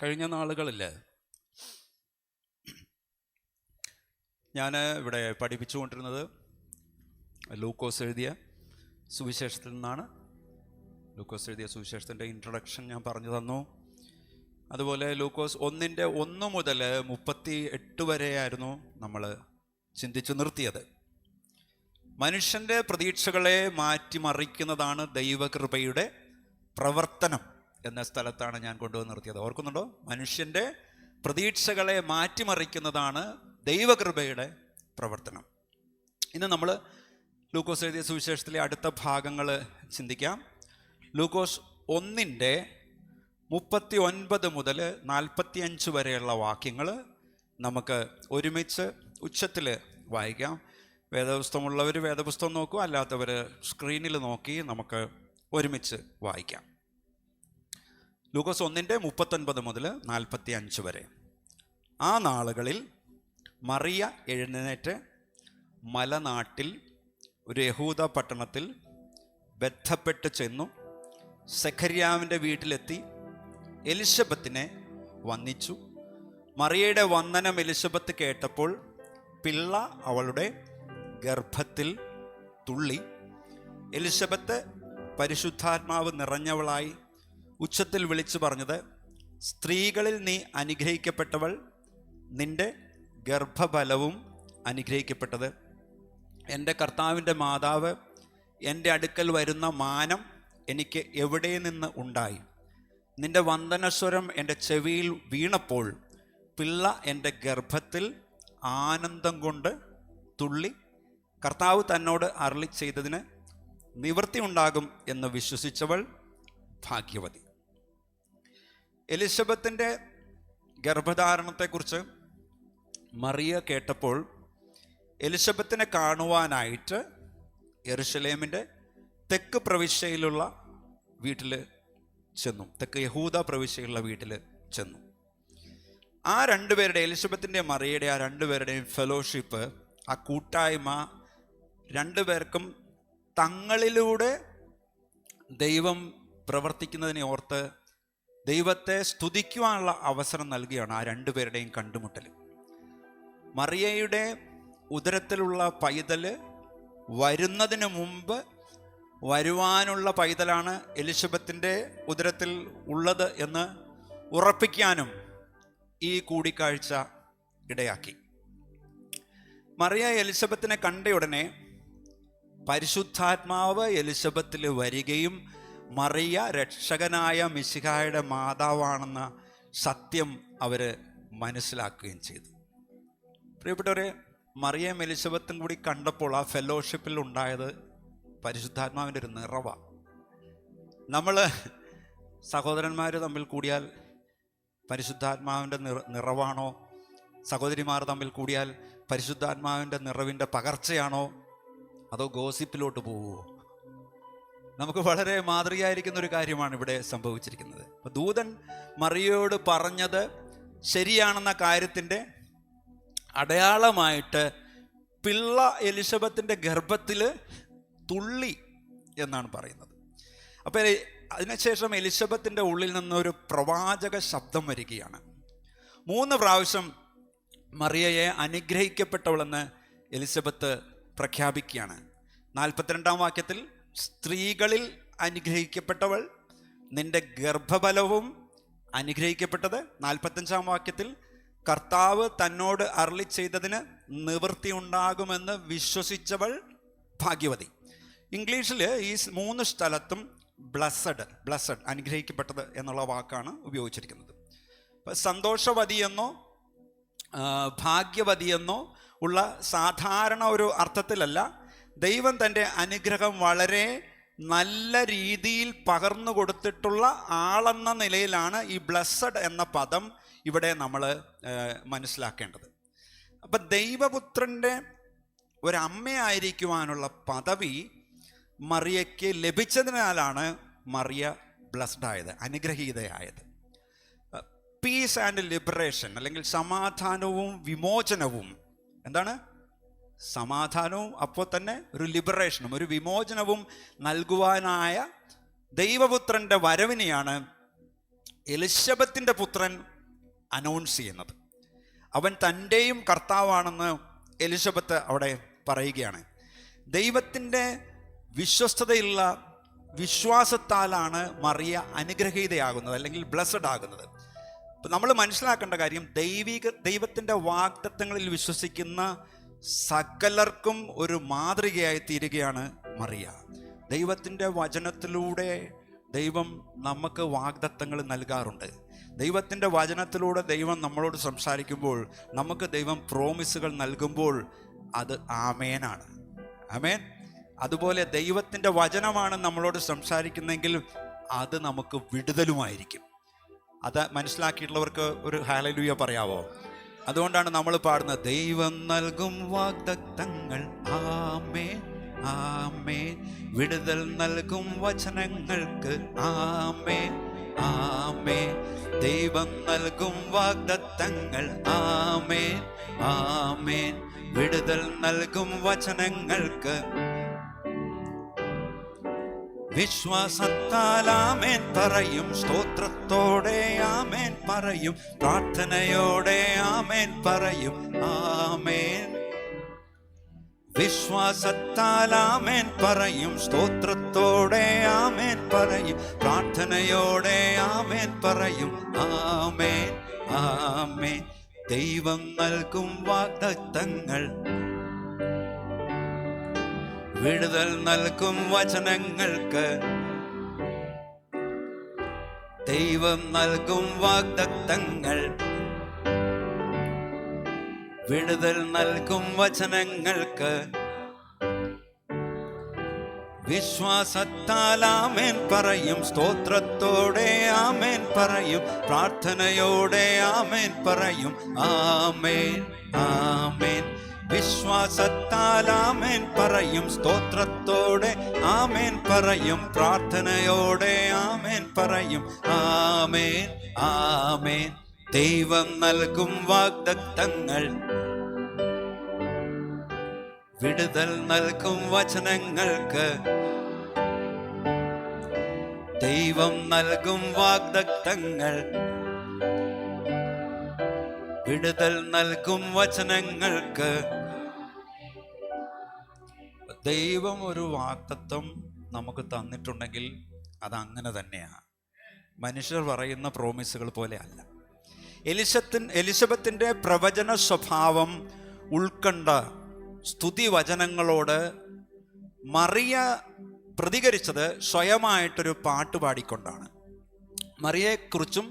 കഴിഞ്ഞ നാളുകളിൽ ഞാൻ ഇവിടെ പഠിപ്പിച്ചുകൊണ്ടിരുന്നത് ലൂക്കോസ് എഴുതിയ സുവിശേഷത്തിൽ നിന്നാണ്. ലൂക്കോസ് എഴുതിയ സുവിശേഷത്തിൻ്റെ ഇൻട്രൊഡക്ഷൻ ഞാൻ പറഞ്ഞു തന്നു. അതുപോലെ ലൂക്കോസ് 1 മുതൽ 38 വരെയായിരുന്നു നമ്മൾ ചിന്തിച്ചു നിർത്തിയത്. മനുഷ്യൻ്റെ പ്രതീക്ഷകളെ മാറ്റിമറിക്കുന്നതാണ് ദൈവകൃപയുടെ പ്രവർത്തനം എന്ന സ്ഥലത്താണ് ഞാൻ കൊണ്ടുവന്ന് നിർത്തിയത്. ഓർക്കുന്നുണ്ടോ? മനുഷ്യൻ്റെ പ്രതീക്ഷകളെ മാറ്റിമറിക്കുന്നതാണ് ദൈവകൃപയുടെ പ്രവർത്തനം. ഇന്ന് നമ്മൾ ലൂക്കോസ് എഴുതിയ സുവിശേഷത്തിലെ അടുത്ത ഭാഗങ്ങൾ ചിന്തിക്കാം. ലൂക്കോസ് 1:39 മുതൽ 45 വരെയുള്ള വാക്യങ്ങൾ നമുക്ക് ഒരുമിച്ച് ഉച്ചത്തിൽ വായിക്കാം. വേദപുസ്തകമുള്ളവർ വേദപുസ്തകം നോക്കൂ, അല്ലാത്തവർ സ്ക്രീനിൽ നോക്കി നമുക്ക് ഒരുമിച്ച് വായിക്കാം. ലൂക്കോസ് 1:39 മുതൽ 45 വരെ. ആ നാളുകളിൽ മറിയ എഴുന്നേറ്റ് മലനാട്ടിൽ ഒരു യഹൂദ പട്ടണത്തിൽ ബന്ധപ്പെട്ട് ചെന്നു സെഖര്യാവിൻ്റെ വീട്ടിലെത്തി എലിശബത്തിനെ വന്ദിച്ചു. മറിയയുടെ വന്ദനം എലിശബത്ത് കേട്ടപ്പോൾ പിള്ള അവളുടെ ഗർഭത്തിൽ തുള്ളി. എലിശബത്ത് പരിശുദ്ധാത്മാവ് നിറഞ്ഞവളായി ഉച്ചത്തിൽ വിളിച്ചു പറഞ്ഞത്, സ്ത്രീകളിൽ നീ അനുഗ്രഹിക്കപ്പെട്ടവൾ, നിന്റെ ഗർഭഫലവും അനുഗ്രഹിക്കപ്പെട്ടത്. എൻ്റെ കർത്താവിൻ്റെ മാതാവ് എൻ്റെ അടുക്കൽ വരുന്ന മാനം എനിക്ക് എവിടെ നിന്ന് ഉണ്ടായി? നിന്റെ വന്ദനസ്വരം എൻ്റെ ചെവിയിൽ വീണപ്പോൾ പിള്ള എൻ്റെ ഗർഭത്തിൽ ആനന്ദം കൊണ്ട് തുള്ളി. കർത്താവ് തന്നോട് അരുളി ചെയ്തതിന് നിവൃത്തി ഉണ്ടാകും എന്ന് വിശ്വസിച്ചവൾ ഭാഗ്യവതി. എലിശബത്തിൻ്റെ ഗർഭധാരണത്തെക്കുറിച്ച് മറിയ കേട്ടപ്പോൾ എലിശബത്തിനെ കാണുവാനായിട്ട് യെരുശലേമിൻ്റെ തെക്ക് പ്രവിശ്യയിലുള്ള വീട്ടിൽ ചെന്നു. തെക്ക് യഹൂദ പ്രവിശ്യയിലുള്ള വീട്ടിൽ ചെന്നു. ആ രണ്ടുപേരുടെ, എലിശബത്തിൻ്റെ മറിയയുടെ ആ രണ്ടുപേരുടെയും ഫെലോഷിപ്പ്, ആ കൂട്ടായ്മ, രണ്ടുപേർക്കും തങ്ങളിലൂടെ ദൈവം പ്രവർത്തിക്കുന്നതിനെ ഓർത്ത് ദൈവത്തെ സ്തുതിക്കുവാനുള്ള അവസരം നൽകുകയാണ് ആ രണ്ടുപേരുടെയും കണ്ടുമുട്ടൽ. മറിയയുടെ ഉദരത്തിലുള്ള പൈതൽ വരുന്നതിന് മുമ്പ് വരുവാനുള്ള പൈതലാണ് എലിശബത്തിൻ്റെ ഉദരത്തിൽ ഉള്ളത് എന്ന് ഉറപ്പിക്കാനും ഈ കൂടിക്കാഴ്ച ഇടയാക്കി. മറിയ എലിശബത്തിനെ കണ്ടയുടനെ പരിശുദ്ധാത്മാവ് എലിശബത്തിൽ വരികയും മറിയ രക്ഷകനായ മിശിഹായുടെ മാതാവാണെന്ന സത്യം അവർ മനസ്സിലാക്കുകയും ചെയ്തു. പ്രിയപ്പെട്ടവരെ, മറിയയും എലിശബത്തും കൂടി കണ്ടപ്പോൾ ആ ഫെലോഷിപ്പിൽ ഉണ്ടായത് പരിശുദ്ധാത്മാവിൻ്റെ ഒരു നിറവാണ്. നമ്മൾ സഹോദരന്മാർ തമ്മിൽ കൂടിയാൽ പരിശുദ്ധാത്മാവിൻ്റെ നിറവാണോ? സഹോദരിമാർ തമ്മിൽ കൂടിയാൽ പരിശുദ്ധാത്മാവിൻ്റെ നിറവിൻ്റെ പകർച്ചയാണോ? അതോ ഗോസിപ്പിലോട്ട് പോവുമോ? നമുക്ക് വളരെ മാതൃകയായിരിക്കുന്ന ഒരു കാര്യമാണ് ഇവിടെ സംഭവിച്ചിരിക്കുന്നത്. അപ്പോൾ ദൂതൻ മറിയയോട് പറഞ്ഞത് ശരിയാണെന്ന കാര്യത്തിൻ്റെ അടയാളമായിട്ട് പിള്ള എലിശബത്തിൻ്റെ ഗർഭത്തിൽ തുള്ളി എന്നാണ് പറയുന്നത്. അപ്പോൾ അതിനുശേഷം എലിശബത്തിൻ്റെ ഉള്ളിൽ നിന്നൊരു പ്രവാചക ശബ്ദം വരികയാണ്. 3 പ്രാവശ്യം മറിയയെ അനുഗ്രഹിക്കപ്പെട്ടവളെന്ന് എലിശബത്ത് പ്രഖ്യാപിക്കുകയാണ്. 42-ാം വാക്യത്തിൽ സ്ത്രീകളിൽ അനുഗ്രഹിക്കപ്പെട്ടവൾ, നിന്റെ ഗർഭഫലവും അനുഗ്രഹിക്കപ്പെട്ടത്. 45-ാം വാക്യത്തിൽ കർത്താവ് തന്നോട് അരുളി ചെയ്തതിന് നിവൃത്തി ഉണ്ടാകുമെന്ന് വിശ്വസിച്ചവൾ ഭാഗ്യവതി. ഇംഗ്ലീഷിൽ ഈ 3 സ്ഥലത്തും ബ്ലസ്സഡ് അനുഗ്രഹിക്കപ്പെട്ടത് എന്നുള്ള വാക്കാണ് ഉപയോഗിച്ചിരിക്കുന്നത്. സന്തോഷവതിയെന്നോ ഭാഗ്യവതിയെന്നോ ഉള്ള സാധാരണ ഒരു അർത്ഥത്തിലല്ല. ദൈവം തൻ്റെ അനുഗ്രഹം വളരെ നല്ല രീതിയിൽ പകർന്നു കൊടുത്തിട്ടുള്ള ആളെന്ന നിലയിലാണ് ഈ ബ്ലസ്സഡ് എന്ന പദം ഇവിടെ നമ്മൾ മനസ്സിലാക്കേണ്ടത്. അപ്പം ദൈവപുത്രൻ്റെ ഒരമ്മയായിരിക്കുവാനുള്ള പദവി മറിയയ്ക്ക് ലഭിച്ചതിനാലാണ് മറിയ ബ്ലസ്ഡ് ആയത്, അനുഗ്രഹീതയായത്. പീസ് ആൻഡ് ലിബറേഷൻ, അല്ലെങ്കിൽ സമാധാനവും വിമോചനവും. എന്താണ് സമാധാനവും? അപ്പോൾ തന്നെ ഒരു ലിബറേഷനും ഒരു വിമോചനവും നൽകുവാനായ ദൈവപുത്രൻ്റെ വരവിനെയാണ് എലിശബത്തിൻ്റെ പുത്രൻ അനൗൺസ് ചെയ്യുന്നത്. അവൻ തൻ്റെയും കർത്താവാണെന്ന് എലിശബത്ത് അവിടെ പറയുകയാണ്. ദൈവത്തിൻ്റെ വിശ്വസ്തതയുള്ള വിശ്വാസത്താലാണ് മറിയ അനുഗ്രഹീതയാകുന്നത്, അല്ലെങ്കിൽ ബ്ലെസ്സഡ് ആകുന്നത്. ഇപ്പം നമ്മൾ മനസ്സിലാക്കേണ്ട കാര്യം, ദൈവത്തിൻ്റെ വാഗ്ദത്തങ്ങളിൽ വിശ്വസിക്കുന്ന സകലർക്കും ഒരു മാതൃകയായി തീരുകയാണ് മറിയ. ദൈവത്തിൻ്റെ വചനത്തിലൂടെ ദൈവം നമുക്ക് വാഗ്ദത്തങ്ങൾ നൽകാറുണ്ട്. ദൈവത്തിൻ്റെ വചനത്തിലൂടെ ദൈവം നമ്മളോട് സംസാരിക്കുമ്പോൾ, നമുക്ക് ദൈവം പ്രോമിസുകൾ നൽകുമ്പോൾ അത് ആമേനാണ്. ആമേൻ. അതുപോലെ ദൈവത്തിൻ്റെ വചനമാണ് നമ്മളോട് സംസാരിക്കുന്നെങ്കിൽ അത് നമുക്ക് വിടുതലുമായിരിക്കും. അത് മനസ്സിലാക്കിയിട്ടുള്ളവർക്ക് ഒരു ഹല്ലേലൂയ പറയാവോ? അതുകൊണ്ടാണ് നമ്മൾ പാടുന്നത്, ദൈവം നൽകും വാഗ്ദത്തങ്ങൾ ആമേൻ ആമേൻ, വിടുതൽ നൽകും വചനങ്ങൾക്ക് ആമേൻ ആമേൻ, ദൈവം നൽകും വാഗ്ദത്തങ്ങൾ ആമേൻ ആമേൻ, വിടുതൽ നൽകും വചനങ്ങൾക്ക്. വിശ്വാസത്താൽ ആമേൻ പറയും, സ്തോത്രത്തോടെ ആമേൻ പറയും, പ്രാർത്ഥനയോടെ ആമേൻ പറയും ആമേൻ. വിശ്വാസത്താൽ ആമേൻ പറയും, സ്തോത്രത്തോടെ ആമേൻ പറയും, പ്രാർത്ഥനയോടെ ആമേൻ പറയും ആമേൻ ആമേൻ. ദൈവം നൽകും വാഗ്ദത്തങ്ങൾ, വിടുതൽ നൽകും വചനങ്ങൾക്ക്. ദൈവം നൽകും വാഗ്ദത്തങ്ങൾ, വിടുതൽ നൽകും വചനങ്ങൾക്ക്. വിശ്വാസത്താൽ ആമേൻ പറയും, സ്തോത്രത്തോടെ ആമേൻ പറയും, പ്രാർത്ഥനയോടെ ആമേൻ പറയും ആമേൻ ആമേൻ. വിശ്വാസത്താൽ ആമേൻ പറയും, സ്തോത്രത്തോടെ ആമേൻ പറയും, പ്രാർത്ഥനയോടെ ആമേൻ പറയും ആമേൻ ആമേൻ. ദൈവം നൽകും വാഗ്ദത്തങ്ങൾ, വിടുതൽ നൽകും വചനങ്ങൾക്ക്. ദൈവം നൽകും വാഗ്ദത്തങ്ങൾ, വിടുതൽ നൽകും വചനങ്ങൾക്ക്. ദൈവം ഒരു വാഗ്ദത്തം നമുക്ക് തന്നിട്ടുണ്ടെങ്കിൽ അത് അങ്ങനെ തന്നെയാണ്. മനുഷ്യർ പറയുന്ന പ്രോമിസുകൾ പോലെ അല്ല. എലിശബത്തിൻ്റെ പ്രവചന സ്വഭാവം ഉൾക്കൊണ്ട സ്തുതി വചനങ്ങളോട് മറിയ പ്രതികരിച്ചത് സ്വയമായിട്ടൊരു പാട്ട് പാടിക്കൊണ്ടാണ്. മറിയയെക്കുറിച്ചും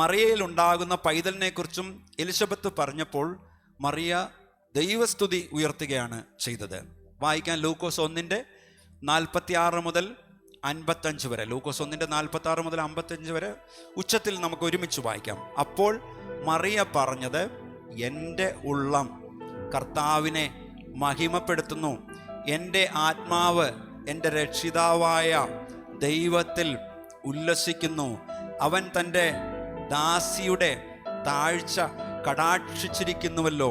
മറിയയിലുണ്ടാകുന്ന പൈതലിനെക്കുറിച്ചും എലിശബത്ത് പറഞ്ഞപ്പോൾ മറിയ ദൈവസ്തുതി ഉയർത്തുകയാണ് ചെയ്തത്. വായിക്കാൻ ലൂക്കോസ് 1:46 മുതൽ 55 വരെ. ലൂക്കോസ് 1:46 മുതൽ 55 വരെ ഉച്ചത്തിൽ നമുക്ക് ഒരുമിച്ച് വായിക്കാം. അപ്പോൾ മറിയ പറഞ്ഞത്, എൻ്റെ ഉള്ളം കർത്താവിനെ മഹിമപ്പെടുത്തുന്നു, എൻ്റെ ആത്മാവ് എൻ്റെ രക്ഷിതാവായ ദൈവത്തിൽ ഉല്ലസിക്കുന്നു. അവൻ തൻ്റെ ദാസിയുടെ താഴ്ച കടാക്ഷിച്ചിരിക്കുന്നുവല്ലോ.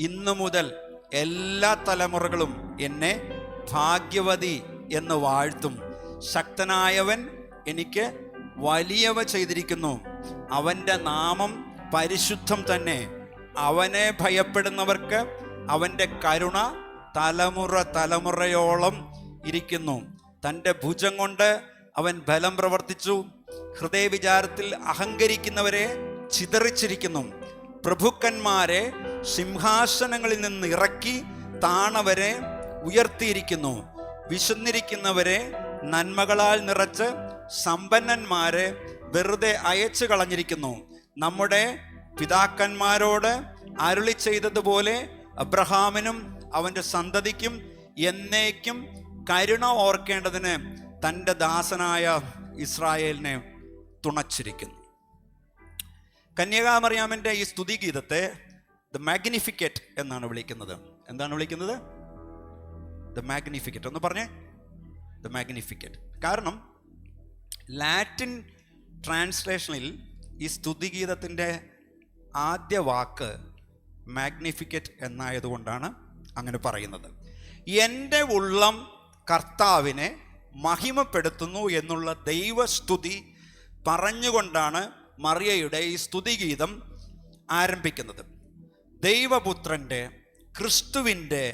ഇന്നു മുതൽ എല്ലാ തലമുറകളും എന്നെ ഭാഗ്യവതി എന്ന് വാഴ്ത്തും. ശക്തനായവൻ എനിക്ക് വലിയവ ചെയ്തിരിക്കുന്നു, അവൻ്റെ നാമം പരിശുദ്ധം തന്നെ. അവനെ ഭയപ്പെടുന്നവർക്ക് അവൻ്റെ കരുണ തലമുറ തലമുറയോളം ഇരിക്കുന്നു. തൻ്റെ ഭുജം കൊണ്ട് അവൻ ബലം പ്രവർത്തിച്ചു. ഹൃദയവിചാരത്തിൽ അഹങ്കരിക്കുന്നവരെ ചിതറിച്ചിരിക്കുന്നു. പ്രഭുക്കന്മാരെ സിംഹാസനങ്ങളിൽ നിന്ന് ഇറക്കി താണവരെ ഉയർത്തിയിരിക്കുന്നു. വിശന്നിരിക്കുന്നവരെ നന്മകളാൽ നിറച്ച് സമ്പന്നന്മാരെ വെറുതെ അയച്ചു കളഞ്ഞിരിക്കുന്നു. നമ്മുടെ പിതാക്കന്മാരോട് അരുളി ചെയ്തതുപോലെ അബ്രഹാമിനും അവൻ്റെ സന്തതിക്കും എന്നേക്കും കരുണ ഓർക്കേണ്ടതിന് തൻ്റെ ദാസനായ ഇസ്രായേലിനെ തുണച്ചിരിക്കുന്നു. കന്യകാമറിയാമിൻ്റെ ഈ സ്തുതിഗീതത്തെ ദ മാഗ്നിഫിക്കറ്റ് എന്നാണ് വിളിക്കുന്നത്. എന്താണ് വിളിക്കുന്നത്? ദ മാഗ്നിഫിക്കറ്റ്. ഒന്ന് പറഞ്ഞേ, ദ മാഗ്നിഫിക്കറ്റ്. കാരണം ലാറ്റിൻ ട്രാൻസ്ലേഷനിൽ ഈ സ്തുതിഗീതത്തിൻ്റെ ആദ്യ വാക്ക് മാഗ്നിഫിക്കറ്റ് എന്നായതുകൊണ്ടാണ് അങ്ങനെ പറയുന്നത്. എൻ്റെ ഉള്ളം കർത്താവിനെ മഹിമപ്പെടുത്തുന്നു എന്നുള്ള ദൈവസ്തുതി പറഞ്ഞുകൊണ്ടാണ് മറിയയുടെ ഈ സ്തുതിഗീതം ആരംഭിക്കുന്നത്. ദൈവപുത്രൻ്റെ, ക്രിസ്തുവിൻ്റെ,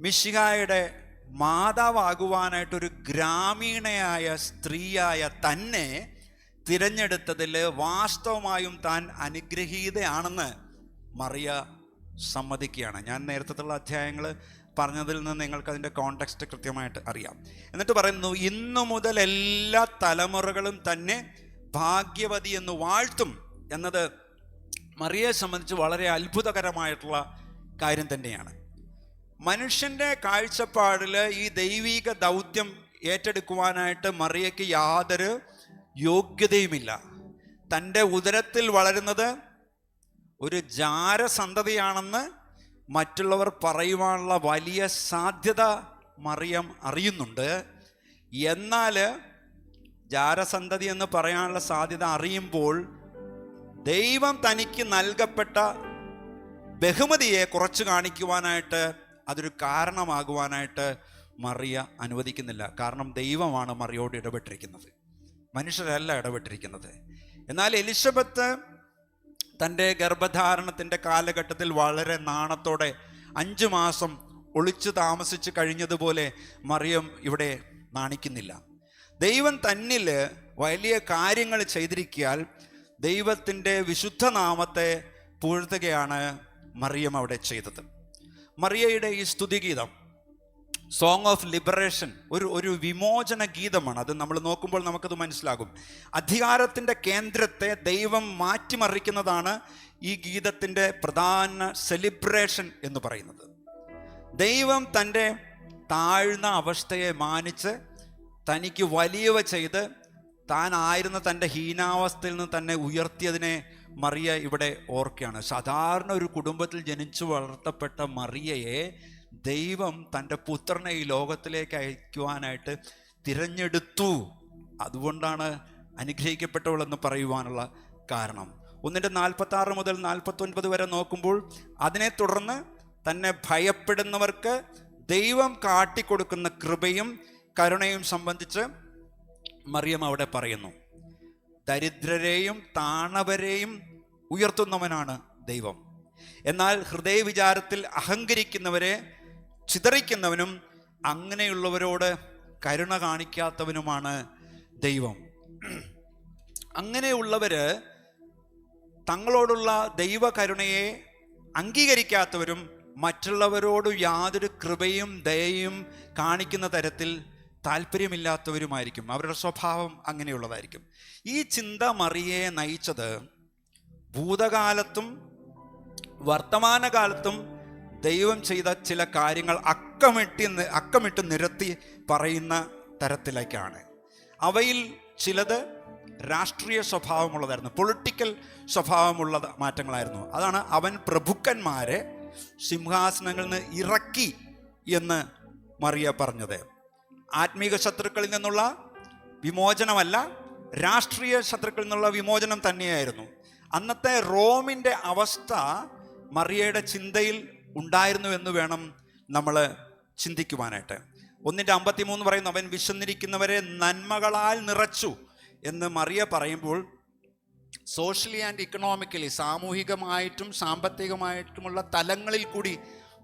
മിശിഹായുടെ മാതാവാകുവാനായിട്ടൊരു ഗ്രാമീണയായ സ്ത്രീയായ തന്നെ തിരഞ്ഞെടുത്തതിൽ വാസ്തവമായും താൻ അനുഗ്രഹീതയാണെന്ന് മറിയ സമ്മതിക്കുകയാണ്. ഞാൻ നേരത്തെയുള്ള അധ്യായങ്ങൾ പറഞ്ഞതിൽ നിന്ന് നിങ്ങൾക്ക് അതിൻ്റെ കോണ്ടെക്സ്റ്റ് കൃത്യമായിട്ട് അറിയാം. എന്നിട്ട് പറയുന്നു, ഇന്നു മുതൽ എല്ലാ തലമുറകളും തന്നെ ഭാഗ്യവതി എന്ന് വാഴ്ത്തും എന്നത് മറിയയെ സംബന്ധിച്ച് വളരെ അത്ഭുതകരമായിട്ടുള്ള കാര്യം തന്നെയാണ്. മനുഷ്യൻ്റെ കാഴ്ചപ്പാടിൽ ഈ ദൈവിക ദൗത്യം ഏറ്റെടുക്കുവാനായിട്ട് മറിയയ്ക്ക് യാതൊരു യോഗ്യതയുമില്ല. തൻ്റെ ഉദരത്തിൽ വളരുന്നത് ഒരു ജാരസന്തതിയാണെന്ന് മറ്റുള്ളവർ പറയുവാനുള്ള വലിയ സാധ്യത മറിയം അറിയുന്നുണ്ട്. എന്നാൽ ജാരസന്തതി എന്ന് പറയാനുള്ള സാധ്യത അറിയുമ്പോൾ ദൈവം തനിക്ക് നൽകപ്പെട്ട ബഹുമതിയെ കുറച്ച് കാണിക്കുവാനായിട്ട് അതൊരു കാരണമാകുവാനായിട്ട് മറിയ അനുവദിക്കുന്നില്ല. കാരണം ദൈവമാണ് മറിയോട് ഇടപെട്ടിരിക്കുന്നത്, മനുഷ്യരല്ല ഇടപെട്ടിരിക്കുന്നത്. എന്നാൽ എലിസബത്ത് തൻ്റെ ഗർഭധാരണത്തിൻ്റെ കാലഘട്ടത്തിൽ വളരെ നാണത്തോടെ 5 മാസം ഒളിച്ചു താമസിച്ച് കഴിഞ്ഞതുപോലെ മറിയം ഇവിടെ നാണിക്കുന്നില്ല. ദൈവം തന്നിൽ വലിയ കാര്യങ്ങൾ ചെയ്തിരിക്കാൻ ദൈവത്തിൻ്റെ വിശുദ്ധ നാമത്തെ പുകഴ്ത്തുകയാണ് മറിയം അവിടെ ചെയ്തത്. മറിയയുടെ ഈ സ്തുതിഗീതം സോങ് ഓഫ് ലിബറേഷൻ ഒരു വിമോചന ഗീതമാണ്. അത് നമ്മൾ നോക്കുമ്പോൾ നമുക്കത് മനസ്സിലാകും. അധികാരത്തിൻ്റെ കേന്ദ്രത്തെ ദൈവം മാറ്റിമറിക്കുന്നതാണ് ഈ ഗീതത്തിൻ്റെ പ്രധാന സെലിബ്രേഷൻ എന്ന് പറയുന്നത്. ദൈവം തൻ്റെ താഴ്ന്ന അവസ്ഥയെ മാനിച്ച് തനിക്ക് വലിയവ ചെയ്ത് താനായിരുന്ന തൻ്റെ ഹീനാവസ്ഥയിൽ നിന്ന് തന്നെ ഉയർത്തിയതിനെ മറിയ ഇവിടെ ഓർക്കുകയാണ്. സാധാരണ ഒരു കുടുംബത്തിൽ ജനിച്ചു വളർത്തപ്പെട്ട മറിയയെ ദൈവം തൻ്റെ പുത്രനെ ഈ ലോകത്തിലേക്ക് അയക്കുവാനായിട്ട് തിരഞ്ഞെടുത്തു. അതുകൊണ്ടാണ് അനുഗ്രഹിക്കപ്പെട്ടവളെന്ന് പറയുവാനുള്ള കാരണം. 1:46 മുതൽ 49 വരെ നോക്കുമ്പോൾ അതിനെ തുടർന്ന് തന്നെ ഭയപ്പെടുന്നവർക്ക് ദൈവം കാട്ടിക്കൊടുക്കുന്ന കൃപയും കരുണയും സംബന്ധിച്ച് മറിയം അവിടെ പറയുന്നു. ദരിദ്രരെയും താണവരെയും ഉയർത്തുന്നവനാണ് ദൈവം. എന്നാൽ ഹൃദയവിചാരത്തിൽ അഹങ്കരിക്കുന്നവരെ ചിതറിക്കുന്നവനും അങ്ങനെയുള്ളവരോട് കരുണ കാണിക്കാത്തവനുമാണ് ദൈവം. അങ്ങനെയുള്ളവര് തങ്ങളോടുള്ള ദൈവകരുണയെ അംഗീകരിക്കാത്തവരും മറ്റുള്ളവരോട് യാതൊരു കൃപയും ദയയും കാണിക്കുന്ന തരത്തിൽ താല്പര്യമില്ലാത്തവരുമായിരിക്കും. അവരുടെ സ്വഭാവം അങ്ങനെയുള്ളതായിരിക്കും. ഈ ചിന്ത മറിയയെ നയിച്ചത് ഭൂതകാലത്തും വർത്തമാനകാലത്തും ദൈവം ചെയ്ത ചില കാര്യങ്ങൾ അക്കമിട്ട് നിരത്തി പറയുന്ന തരത്തിലേക്കാണ്. അവയിൽ ചിലത് രാഷ്ട്രീയ സ്വഭാവമുള്ളതായിരുന്നു, പൊളിറ്റിക്കൽ സ്വഭാവമുള്ള മാറ്റങ്ങളായിരുന്നു. അതാണ് അവൻ പ്രഭുക്കന്മാരെ സിംഹാസനങ്ങളിൽ നിന്ന് ഇറക്കി എന്ന് മറിയ പറഞ്ഞത്. ആത്മീക ശത്രുക്കളിൽ നിന്നുള്ള വിമോചനമല്ല, രാഷ്ട്രീയ ശത്രുക്കളിൽ നിന്നുള്ള വിമോചനം തന്നെയായിരുന്നു. അന്നത്തെ റോമിൻ്റെ അവസ്ഥ മറിയയുടെ ചിന്തയിൽ ഉണ്ടായിരുന്നു എന്ന് വേണം നമ്മൾ ചിന്തിക്കുവാനായിട്ട്. 1:53 പറയുന്നു, അവൻ വിശന്നിരിക്കുന്നവരെ നന്മകളാൽ നിറച്ചു എന്ന് മറിയ പറയുമ്പോൾ സോഷ്യലി ആൻഡ് ഇക്കണോമിക്കലി, സാമൂഹികമായിട്ടും സാമ്പത്തികമായിട്ടുമുള്ള തലങ്ങളിൽ കൂടി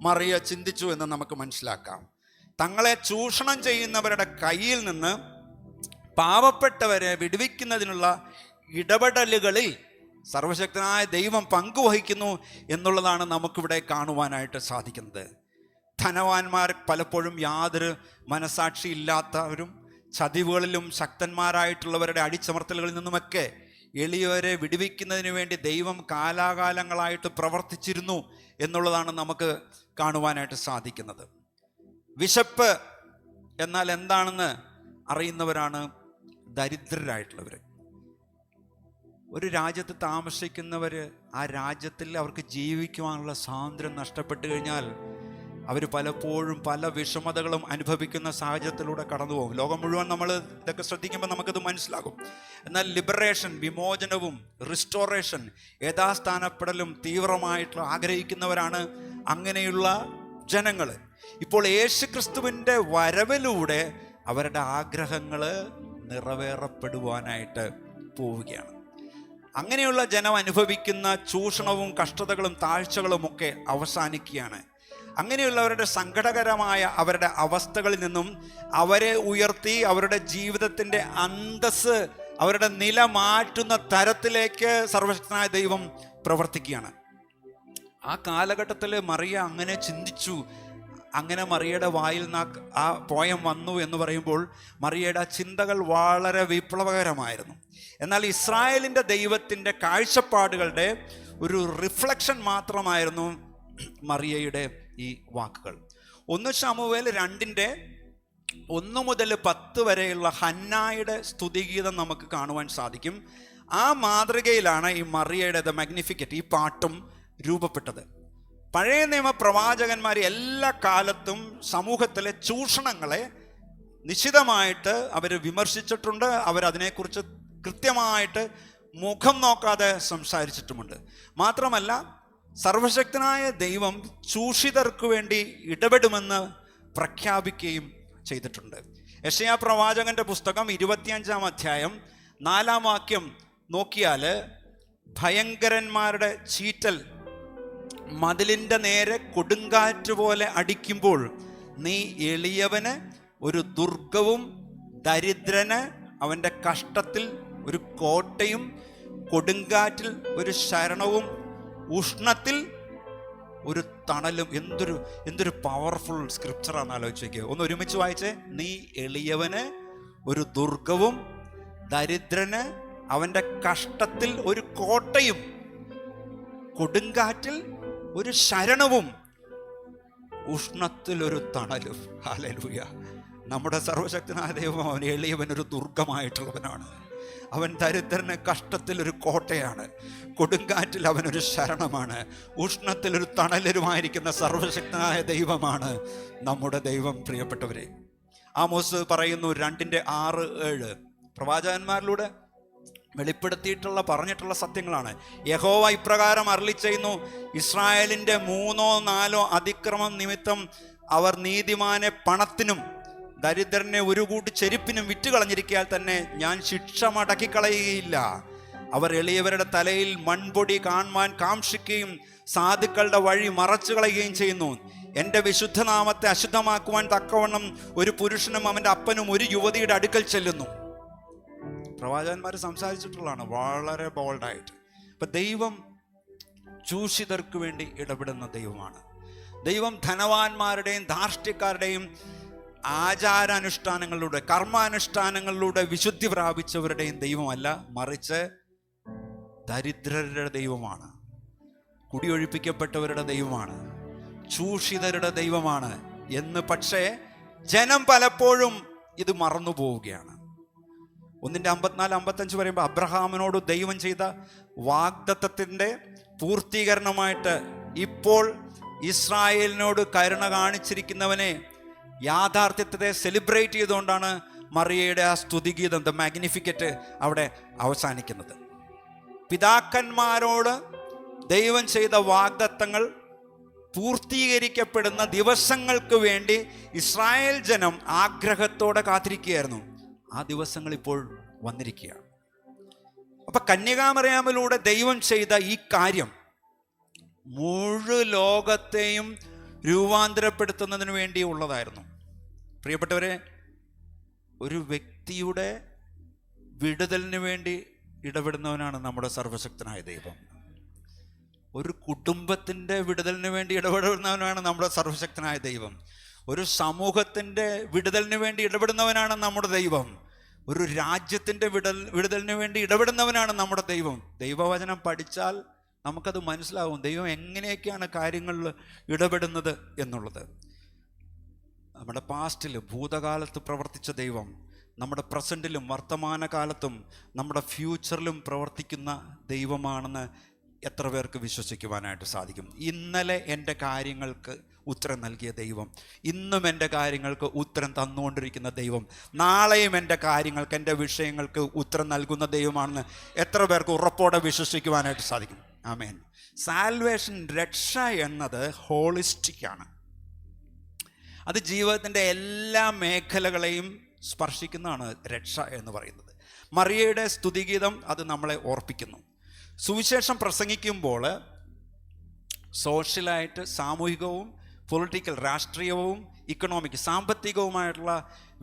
മറിയ ചിന്തിച്ചു എന്ന് നമുക്ക് മനസ്സിലാക്കാം. തങ്ങളെ ചൂഷണം ചെയ്യുന്നവരുടെ കയ്യിൽ നിന്ന് പാവപ്പെട്ടവരെ വിടുവിക്കുന്നതിനുള്ള ഇടപെടലുകളിൽ സർവശക്തനായ ദൈവം പങ്കുവഹിക്കുന്നു എന്നുള്ളതാണ് നമുക്കിവിടെ കാണുവാനായിട്ട് സാധിക്കുന്നത്. ധനവാന്മാർ പലപ്പോഴും യാതൊരു മനസാക്ഷി ഇല്ലാത്തവരും ചതിവുകളിലും ശക്തന്മാരായിട്ടുള്ളവരുടെ അടിച്ചമർത്തലുകളിൽ നിന്നുമൊക്കെ എളിയവരെ വിടുവിക്കുന്നതിന് വേണ്ടി ദൈവം കാലാകാലങ്ങളായിട്ട് പ്രവർത്തിച്ചിരുന്നു എന്നുള്ളതാണ് നമുക്ക് കാണുവാനായിട്ട് സാധിക്കുന്നത്. വിശപ്പ് എന്നാൽ എന്താണെന്ന് അറിയുന്നവരാണ് ദരിദ്രരായിട്ടുള്ളവർ. ഒരു രാജ്യത്ത് താമസിക്കുന്നവർ ആ രാജ്യത്തിൽ അവർക്ക് ജീവിക്കുവാനുള്ള സ്വാതന്ത്ര്യം നഷ്ടപ്പെട്ടു കഴിഞ്ഞാൽ അവർ പലപ്പോഴും പല വിഷമതകളും അനുഭവിക്കുന്ന സാഹചര്യത്തിലൂടെ കടന്നു പോകും. ലോകം മുഴുവൻ നമ്മൾ ഇതൊക്കെ ശ്രദ്ധിക്കുമ്പോൾ നമുക്കത് മനസ്സിലാകും. എന്നാൽ ലിബറേഷൻ, വിമോചനവും റിസ്റ്റോറേഷൻ, യഥാസ്ഥാനപ്പെടലും തീവ്രമായിട്ട് ആഗ്രഹിക്കുന്നവരാണ് അങ്ങനെയുള്ള ജനങ്ങൾ. ഇപ്പോൾ യേശുക്രിസ്തുവിൻ്റെ വരവിലൂടെ അവരുടെ ആഗ്രഹങ്ങൾ നിറവേറപ്പെടുവാനായിട്ട് പോവുകയാണ്. അങ്ങനെയുള്ള ജനം അനുഭവിക്കുന്ന ചൂഷണവും കഷ്ടതകളും താഴ്ചകളും ഒക്കെ അവസാനിക്കുകയാണ്. അങ്ങനെയുള്ളവരുടെ സങ്കടകരമായ അവരുടെ അവസ്ഥകളിൽ നിന്നും അവരെ ഉയർത്തി അവരുടെ ജീവിതത്തിൻ്റെ അന്തസ്സ്, അവരുടെ നില മാറ്റുന്ന തരത്തിലേക്ക് സർവശക്തനായ ദൈവം പ്രവർത്തിക്കുകയാണ്. ആ കാലഘട്ടത്തിൽ മറിയ അങ്ങനെ ചിന്തിച്ചു. അങ്ങനെ മറിയയുടെ വായിൽ നിന്ന് ആ പോയം വന്നു എന്ന് പറയുമ്പോൾ മറിയയുടെ ചിന്തകൾ വളരെ വിപ്ലവകരമായിരുന്നു. എന്നാൽ ഇസ്രായേലിൻ്റെ ദൈവത്തിൻ്റെ കാഴ്ചപ്പാടുകളുടെ ഒരു റിഫ്ലക്ഷൻ മാത്രമായിരുന്നു മറിയയുടെ ഈ വാക്കുകൾ. 1 ശമൂവേൽ 2:1 മുതൽ 10 വരെയുള്ള ഹന്നായുടെ സ്തുതിഗീതം നമുക്ക് കാണുവാൻ സാധിക്കും. ആ മാതൃകയിലാണ് ഈ മറിയയുടെ ദ മാഗ്നിഫിക്കറ്റ് ഈ പാട്ടും രൂപപ്പെട്ടത്. പഴയ നിയമ പ്രവാചകന്മാർ എല്ലാ കാലത്തും സമൂഹത്തിലെ ചൂഷണങ്ങളെ നിശിതമായിട്ട് അവർ വിമർശിച്ചിട്ടുണ്ട്. അവരതിനെക്കുറിച്ച് കൃത്യമായിട്ട് മുഖം നോക്കാതെ സംസാരിച്ചിട്ടുമുണ്ട്. മാത്രമല്ല, സർവശക്തനായ ദൈവം ചൂഷിതർക്ക് വേണ്ടി ഇടപെടുമെന്ന് പ്രഖ്യാപിക്കുകയും ചെയ്തിട്ടുണ്ട്. യെശയ്യാ പ്രവാചകന്റെ പുസ്തകം 25-ാം അധ്യായം 4-ാം വാക്യം നോക്കിയാൽ, ഭയങ്കരന്മാരുടെ ചീറ്റൽ മതിലിൻ്റെ നേരെ കൊടുങ്കാറ്റ് പോലെ അടിക്കുമ്പോൾ നീ എളിയവന് ഒരു ദുർഗവും ദരിദ്രന് അവൻ്റെ കഷ്ടത്തിൽ ഒരു കോട്ടയും കൊടുങ്കാറ്റിൽ ഒരു ശരണവും ഉഷ്ണത്തിൽ ഒരു തണലും. എന്തൊരു പവർഫുൾ സ്ക്രിപ്ചറാണെന്ന് ആലോചിക്കുക. ഒന്ന് ഒരുമിച്ച് വായിച്ചേ. നീ എളിയവന് ഒരു ദുർഗവും ദരിദ്രന് അവൻ്റെ കഷ്ടത്തിൽ ഒരു കോട്ടയും കൊടുങ്കാറ്റിൽ ഒരു ശരണവും ഉഷ്ണത്തിൽ ഒരു തണലും. ഹല്ലേലൂയ. നമ്മുടെ സർവശക്തനായ ദൈവം അവൻ എളിയവനൊരു ദുർഗമായിട്ടുള്ളവനാണ്. അവൻ ദരിദ്രന് കഷ്ടത്തിൽ ഒരു കോട്ടയാണ്, കൊടുങ്കാറ്റിൽ അവനൊരു ശരണമാണ്, ഉഷ്ണത്തിൽ ഒരു തണലരുമായിരിക്കുന്ന സർവശക്തനായ ദൈവമാണ് നമ്മുടെ ദൈവം. പ്രിയപ്പെട്ടവരെ, ആമോസ് പറയുന്നു 2:6-7 പ്രവാചകന്മാരിലൂടെ വെളിപ്പെടുത്തിയിട്ടുള്ള പറഞ്ഞിട്ടുള്ള സത്യങ്ങളാണ്. യഹോവ ഇപ്രകാരം അരുളി ചെയ്യുന്നു, ഇസ്രായേലിൻ്റെ 3-4 അതിക്രമം നിമിത്തം അവർ നീതിമാനെ പണത്തിനും ദരിദ്രനെ ഒരു കൂട്ട് ചെരുപ്പിനും വിറ്റുകളഞ്ഞിരിക്കാൻ തന്നെ ഞാൻ ശിക്ഷ മടക്കിക്കളയുകയില്ല. അവർ എളിയവരുടെ തലയിൽ മൺപൊടി കാണുവാൻ കാംക്ഷിക്കുകയും സാധുക്കളുടെ വഴി മറച്ചു കളയുകയും ചെയ്യുന്നു. എൻ്റെ വിശുദ്ധനാമത്തെ അശുദ്ധമാക്കുവാൻ തക്കവണ്ണം ഒരു പുരുഷനും അവൻ്റെ അപ്പനും ഒരു യുവതിയുടെ അടുക്കൽ ചെല്ലുന്നു. പ്രവാചകന്മാർ സംസാരിച്ചിട്ടുള്ളതാണ് വളരെ ബോൾഡായിട്ട്. അപ്പം ദൈവം ചൂഷിതർക്ക് വേണ്ടി ഇടപെടുന്ന ദൈവമാണ്. ദൈവം ധനവാന്മാരുടെയും ധാർഷ്ട്യക്കാരുടെയും ആചാരാനുഷ്ഠാനങ്ങളിലൂടെ കർമാനുഷ്ഠാനങ്ങളിലൂടെ വിശുദ്ധി പ്രാപിച്ചവരുടെയും ദൈവമല്ല, മറിച്ച് ദരിദ്രരുടെ ദൈവമാണ്, കുടിയൊഴിപ്പിക്കപ്പെട്ടവരുടെ ദൈവമാണ്, ചൂഷിതരുടെ ദൈവമാണ് എന്ന് പക്ഷേ ജനം പലപ്പോഴും ഇത് മറന്നു പോവുകയാണ്. 1:54-55 പറയുമ്പോൾ അബ്രഹാമിനോട് ദൈവം ചെയ്ത വാഗ്ദത്തത്തിൻ്റെ പൂർത്തീകരണമായിട്ട് ഇപ്പോൾ ഇസ്രായേലിനോട് കരുണ കാണിച്ചിരിക്കുന്നവനെ യാഥാർത്ഥ്യത്തെ സെലിബ്രേറ്റ് ചെയ്തുകൊണ്ടാണ് മറിയയുടെ ആ സ്തുതിഗീതം ദ മാഗ്നിഫിക്കറ്റ് അവിടെ അവസാനിക്കുന്നത്. പിതാക്കന്മാരോട് ദൈവം ചെയ്ത വാഗ്ദത്തങ്ങൾ പൂർത്തീകരിക്കപ്പെടുന്ന ദിവസങ്ങൾക്ക് വേണ്ടി ഇസ്രായേൽ ജനം ആഗ്രഹത്തോടെ കാത്തിരിക്കുകയായിരുന്നു. ആ ദിവസങ്ങൾ ഇപ്പോൾ വന്നിരിക്കുകയാണ്. അപ്പൊ കന്യകാമറിയാമിലൂടെ ദൈവം ചെയ്ത ഈ കാര്യം മുഴുവൻ ലോകത്തെയും രൂപാന്തരപ്പെടുത്തുന്നതിന് വേണ്ടി ഉള്ളതായിരുന്നു. പ്രിയപ്പെട്ടവരെ, ഒരു വ്യക്തിയുടെ വിടുതലിന് വേണ്ടി ഇടപെടുന്നവനാണ് നമ്മുടെ സർവശക്തനായ ദൈവം. ഒരു കുടുംബത്തിൻ്റെ വിടുതലിന് വേണ്ടി ഇടപെടുന്നവനാണ് നമ്മുടെ സർവശക്തനായ ദൈവം. ഒരു സമൂഹത്തിൻ്റെ വിടുതലിന് വേണ്ടി ഇടപെടുന്നവനാണ് നമ്മുടെ ദൈവം. ഒരു രാജ്യത്തിൻ്റെ വിടുതലിന് വേണ്ടി ഇടപെടുന്നവനാണ് നമ്മുടെ ദൈവം. ദൈവവചനം പഠിച്ചാൽ നമുക്കത് മനസ്സിലാവും ദൈവം എങ്ങനെയൊക്കെയാണ് കാര്യങ്ങളിൽ ഇടപെടുന്നത് എന്നുള്ളത്. നമ്മുടെ പാസ്റ്റിൽ ഭൂതകാലത്ത് പ്രവർത്തിച്ച ദൈവം നമ്മുടെ പ്രസൻറ്റിലും വർത്തമാനകാലത്തും നമ്മുടെ ഫ്യൂച്ചറിലും പ്രവർത്തിക്കുന്ന ദൈവമാണെന്ന് എത്ര പേർക്ക് വിശ്വസിക്കുവാനായിട്ട് സാധിക്കും? ഇന്നലെ എൻ്റെ കാര്യങ്ങൾക്ക് ഉത്തരം നൽകിയ ദൈവം, ഇന്നും എൻ്റെ കാര്യങ്ങൾക്ക് ഉത്തരം തന്നുകൊണ്ടിരിക്കുന്ന ദൈവം, നാളെയും എൻ്റെ കാര്യങ്ങൾക്ക്, എൻ്റെ വിഷയങ്ങൾക്ക് ഉത്തരം നൽകുന്ന ദൈവമാണെന്ന് എത്ര പേർക്ക് ഉറപ്പോടെ വിശ്വസിക്കുവാനായിട്ട് സാധിക്കും? ആമേൻ. സാൽവേഷൻ, രക്ഷ എന്നത് ഹോളിസ്റ്റിക്കാണ്. അത് ജീവിതത്തിൻ്റെ എല്ലാ മേഖലകളെയും സ്പർശിക്കുന്നതാണ് രക്ഷ എന്ന് പറയുന്നത്. മറിയയുടെ സ്തുതിഗീതം അത് നമ്മളെ ഓർപ്പിക്കുന്നു. സുവിശേഷം പ്രസംഗിക്കുമ്പോൾ സോഷ്യലായിട്ട് സാമൂഹികവും പൊളിറ്റിക്കൽ രാഷ്ട്രീയവും ഇക്കണോമിക് സാമ്പത്തികവുമായിട്ടുള്ള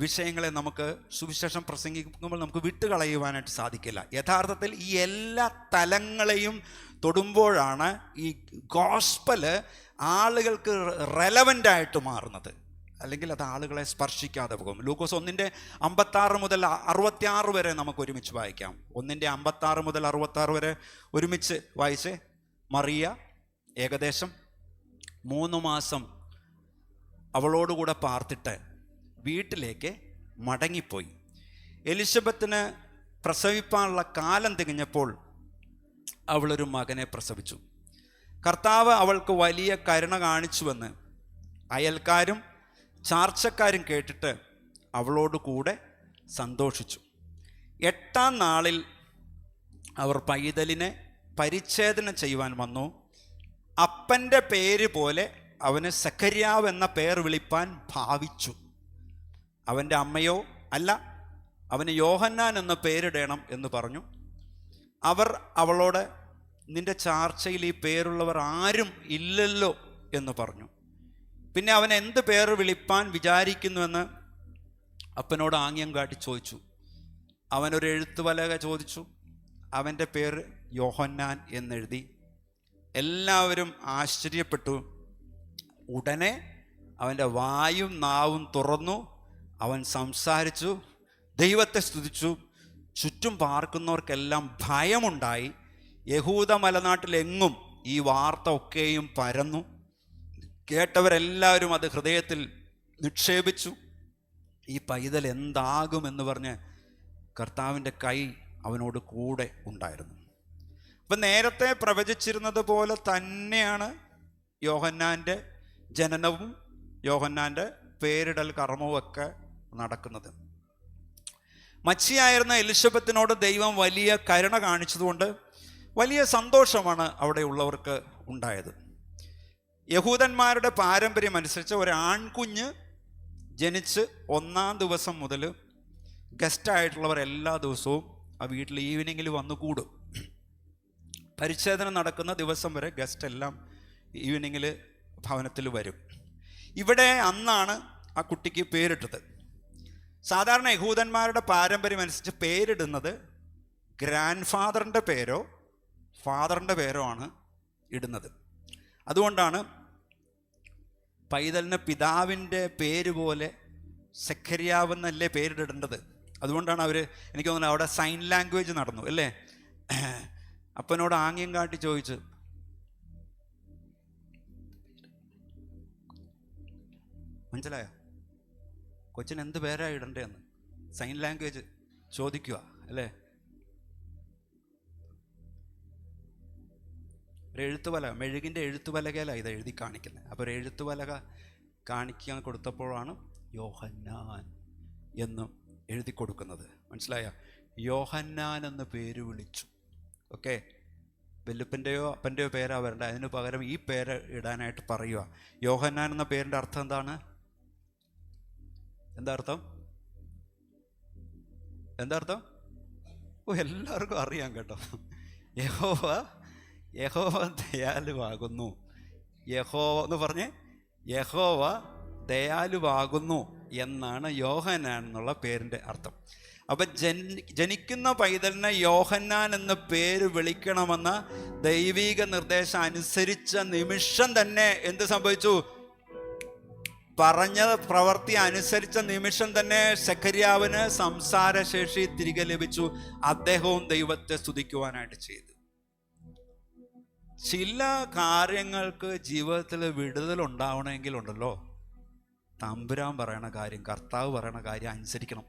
വിഷയങ്ങളെ നമുക്ക് സുവിശേഷം പ്രസംഗിക്കുമ്പോൾ നമുക്ക് വിട്ടുകളയുവാനായിട്ട് സാധിക്കില്ല. യഥാർത്ഥത്തിൽ ഈ എല്ലാ തലങ്ങളെയും തൊടുമ്പോഴാണ് ഈ ഗോസ്പല് ആളുകൾക്ക് റെലവൻ്റായിട്ട് മാറുന്നത്. അല്ലെങ്കിൽ അത് ആളുകളെ സ്പർശിക്കാതെ പോകും. ലൂക്കോസ് 1:56 മുതൽ 66 വരെ നമുക്ക് ഒരുമിച്ച് വായിക്കാം. 1:56 മുതൽ 66 വരെ ഒരുമിച്ച് വായിച്ച്. മറിയ ഏകദേശം 3 മാസം അവളോടുകൂടെ പാർത്തിട്ട് വീട്ടിലേക്ക് മടങ്ങിപ്പോയി. എലിസബത്തിന് പ്രസവിപ്പാനുള്ള കാലം തികഞ്ഞപ്പോൾ അവളൊരു മകനെ പ്രസവിച്ചു. കർത്താവ് അവൾക്ക് വലിയ കരുണ കാണിച്ചുവെന്ന് അയൽക്കാരും ചാർച്ചക്കാരും കേട്ടിട്ട് അവളോട് കൂടെ സന്തോഷിച്ചു. 8-ാം നാളിൽ അവർ പൈതലിനെ പരിച്ഛേദന ചെയ്യുവാൻ വന്നു. അപ്പൻ്റെ പേര് പോലെ അവന് സഖര്യാവ് എന്ന പേർ വിളിപ്പാൻ ഭാവിച്ചു. അവൻ്റെ അമ്മയോ അല്ല, അവന് യോഹന്നാൻ എന്ന പേരിടണം എന്ന് പറഞ്ഞു. അവർ അവളോട്, നിന്റെ ചാർച്ചയിൽ ഈ പേരുള്ളവർ ആരും ഇല്ലല്ലോ എന്ന് പറഞ്ഞു. പിന്നെ അവൻ എന്ത് പേര് വിളിപ്പാൻ വിചാരിക്കുന്നുവെന്ന് അപ്പനോട് ആംഗ്യം കാട്ടി ചോദിച്ചു. അവനൊരു എഴുത്തുപലക ചോദിച്ചു. അവൻ്റെ പേര് യോഹന്നാൻ എന്നെഴുതി. എല്ലാവരും ആശ്ചര്യപ്പെട്ടു. ഉടനെ അവൻ്റെ വായും നാവും തുറന്നു. അവൻ സംസാരിച്ചു, ദൈവത്തെ സ്തുതിച്ചു. ചുറ്റും പാർക്കുന്നവർക്കെല്ലാം ഭയമുണ്ടായി. യഹൂദ മലനാട്ടിലെങ്ങും ഈ വാർത്ത ഒക്കെയും പരന്നു. കേട്ടവരെല്ലാവരും അത് ഹൃദയത്തിൽ നിക്ഷേപിച്ചു. ഈ പൈതൽ എന്താകുമെന്ന് പറഞ്ഞ് കർത്താവിൻ്റെ കൈ അവനോട് കൂടെ ഉണ്ടായിരുന്നു. അപ്പം നേരത്തെ പ്രവചിച്ചിരുന്നത് പോലെ തന്നെയാണ് യോഹന്നാൻ്റെ ജനനവും യോഹന്നാൻ്റെ പേരിടൽ കർമ്മവും ഒക്കെ നടക്കുന്നത്. മച്ചിയായിരുന്ന എലിസബത്തിനോട് ദൈവം വലിയ കരുണ കാണിച്ചതുകൊണ്ട് വലിയ സന്തോഷമാണ് അവിടെ ഉള്ളവർക്ക് ഉണ്ടായത്. യഹൂദന്മാരുടെ പാരമ്പര്യം അനുസരിച്ച് ഒരു ആൺകുഞ്ഞ് ജനിച്ച് 1-ാം ദിവസം മുതൽ ഗസ്റ്റായിട്ടുള്ളവർ എല്ലാ ദിവസവും ആ വീട്ടിൽ ഈവനിങ്ങിൽ വന്നു കൂടും. പരിച്ഛേദന നടക്കുന്ന ദിവസം വരെ ഗസ്റ്റ് എല്ലാം ഈവനിങ്ങിൽ ഭവനത്തിൽ വരും. ഇവിടെ അന്നാണ് ആ കുട്ടിക്ക് പേരിട്ടത്. സാധാരണ യഹൂദന്മാരുടെ പാരമ്പര്യം അനുസരിച്ച് പേരിടുന്നത് ഗ്രാൻഡ് ഫാദറിൻ്റെ പേരോ ഫാദറിൻ്റെ പേരോ ആണ് ഇടുന്നത്. അതുകൊണ്ടാണ് പൈതലിന് പിതാവിൻ്റെ പേര് പോലെ സഖര്യാവെന്നല്ലേ പേരിടേണ്ടത്. അതുകൊണ്ടാണ് അവർ, എനിക്ക് തോന്നുന്നത് അവിടെ സൈൻ ലാംഗ്വേജ് നടന്നു അല്ലേ. അപ്പനോട് ആംഗ്യം കാട്ടി ചോദിച്ചു, മനസ്സിലായോ കൊച്ചിന് എന്ത് പേരാ ഇടണ്ടേന്ന് സൈൻ ലാംഗ്വേജ് ചോദിക്കുക അല്ലേ. ഒരു എഴുത്തുപലക, മെഴുകിൻ്റെ എഴുത്തുപലകയിലാണ് ഇത് എഴുതി കാണിക്കുന്നത്. അപ്പോൾ ഒരു എഴുത്തുപലക കാണിക്കാൻ കൊടുത്തപ്പോഴാണ് യോഹന്നാൻ എന്ന് എഴുതി കൊടുക്കുന്നത്. മനസ്സിലായോ? യോഹന്നാൻ എന്ന് പേര് വിളിച്ചു. ഓക്കെ, വല്ലുപ്പൻ്റെയോ അപ്പൻ്റെയോ പേരാ വരണ്ട, അതിന് പകരം ഈ പേര് ഇടാനായിട്ട് പറയുക. യോഹന്നാൻ എന്ന പേരിൻ്റെ അർത്ഥം എന്താണ്? എന്താ അർത്ഥം? ഓ, എല്ലാവർക്കും അറിയാം കേട്ടോ. യഹോവ ദയാലുവാകുന്നു. യഹോവ എന്ന് പറഞ്ഞ് യഹോവ ദയാലുവാകുന്നു എന്നാണ് യോഹന്നാൻ എന്നുള്ള പേരിൻ്റെ അർത്ഥം. അപ്പം ജനിക്കുന്ന പൈതലിനെ യോഹന്നാൻ എന്ന പേര് വിളിക്കണമെന്ന ദൈവിക നിർദ്ദേശം അനുസരിച്ച നിമിഷം തന്നെ എന്ത് സംഭവിച്ചു? പറഞ്ഞ പ്രവൃത്തി അനുസരിച്ച നിമിഷം തന്നെ സഖര്യാവിന് സംസാരശേഷി തിരികെ ലഭിച്ചു. അദ്ദേഹവും ദൈവത്തെ സ്തുതിക്കുവാനായിട്ട് ചെയ്തു. ചില കാര്യങ്ങൾക്ക് ജീവിതത്തിൽ വിടുതലുണ്ടാവണമെങ്കിലുണ്ടല്ലോ, തമ്പുരാൻ പറയണ കാര്യം, കർത്താവ് പറയണ കാര്യം അനുസരിക്കണം.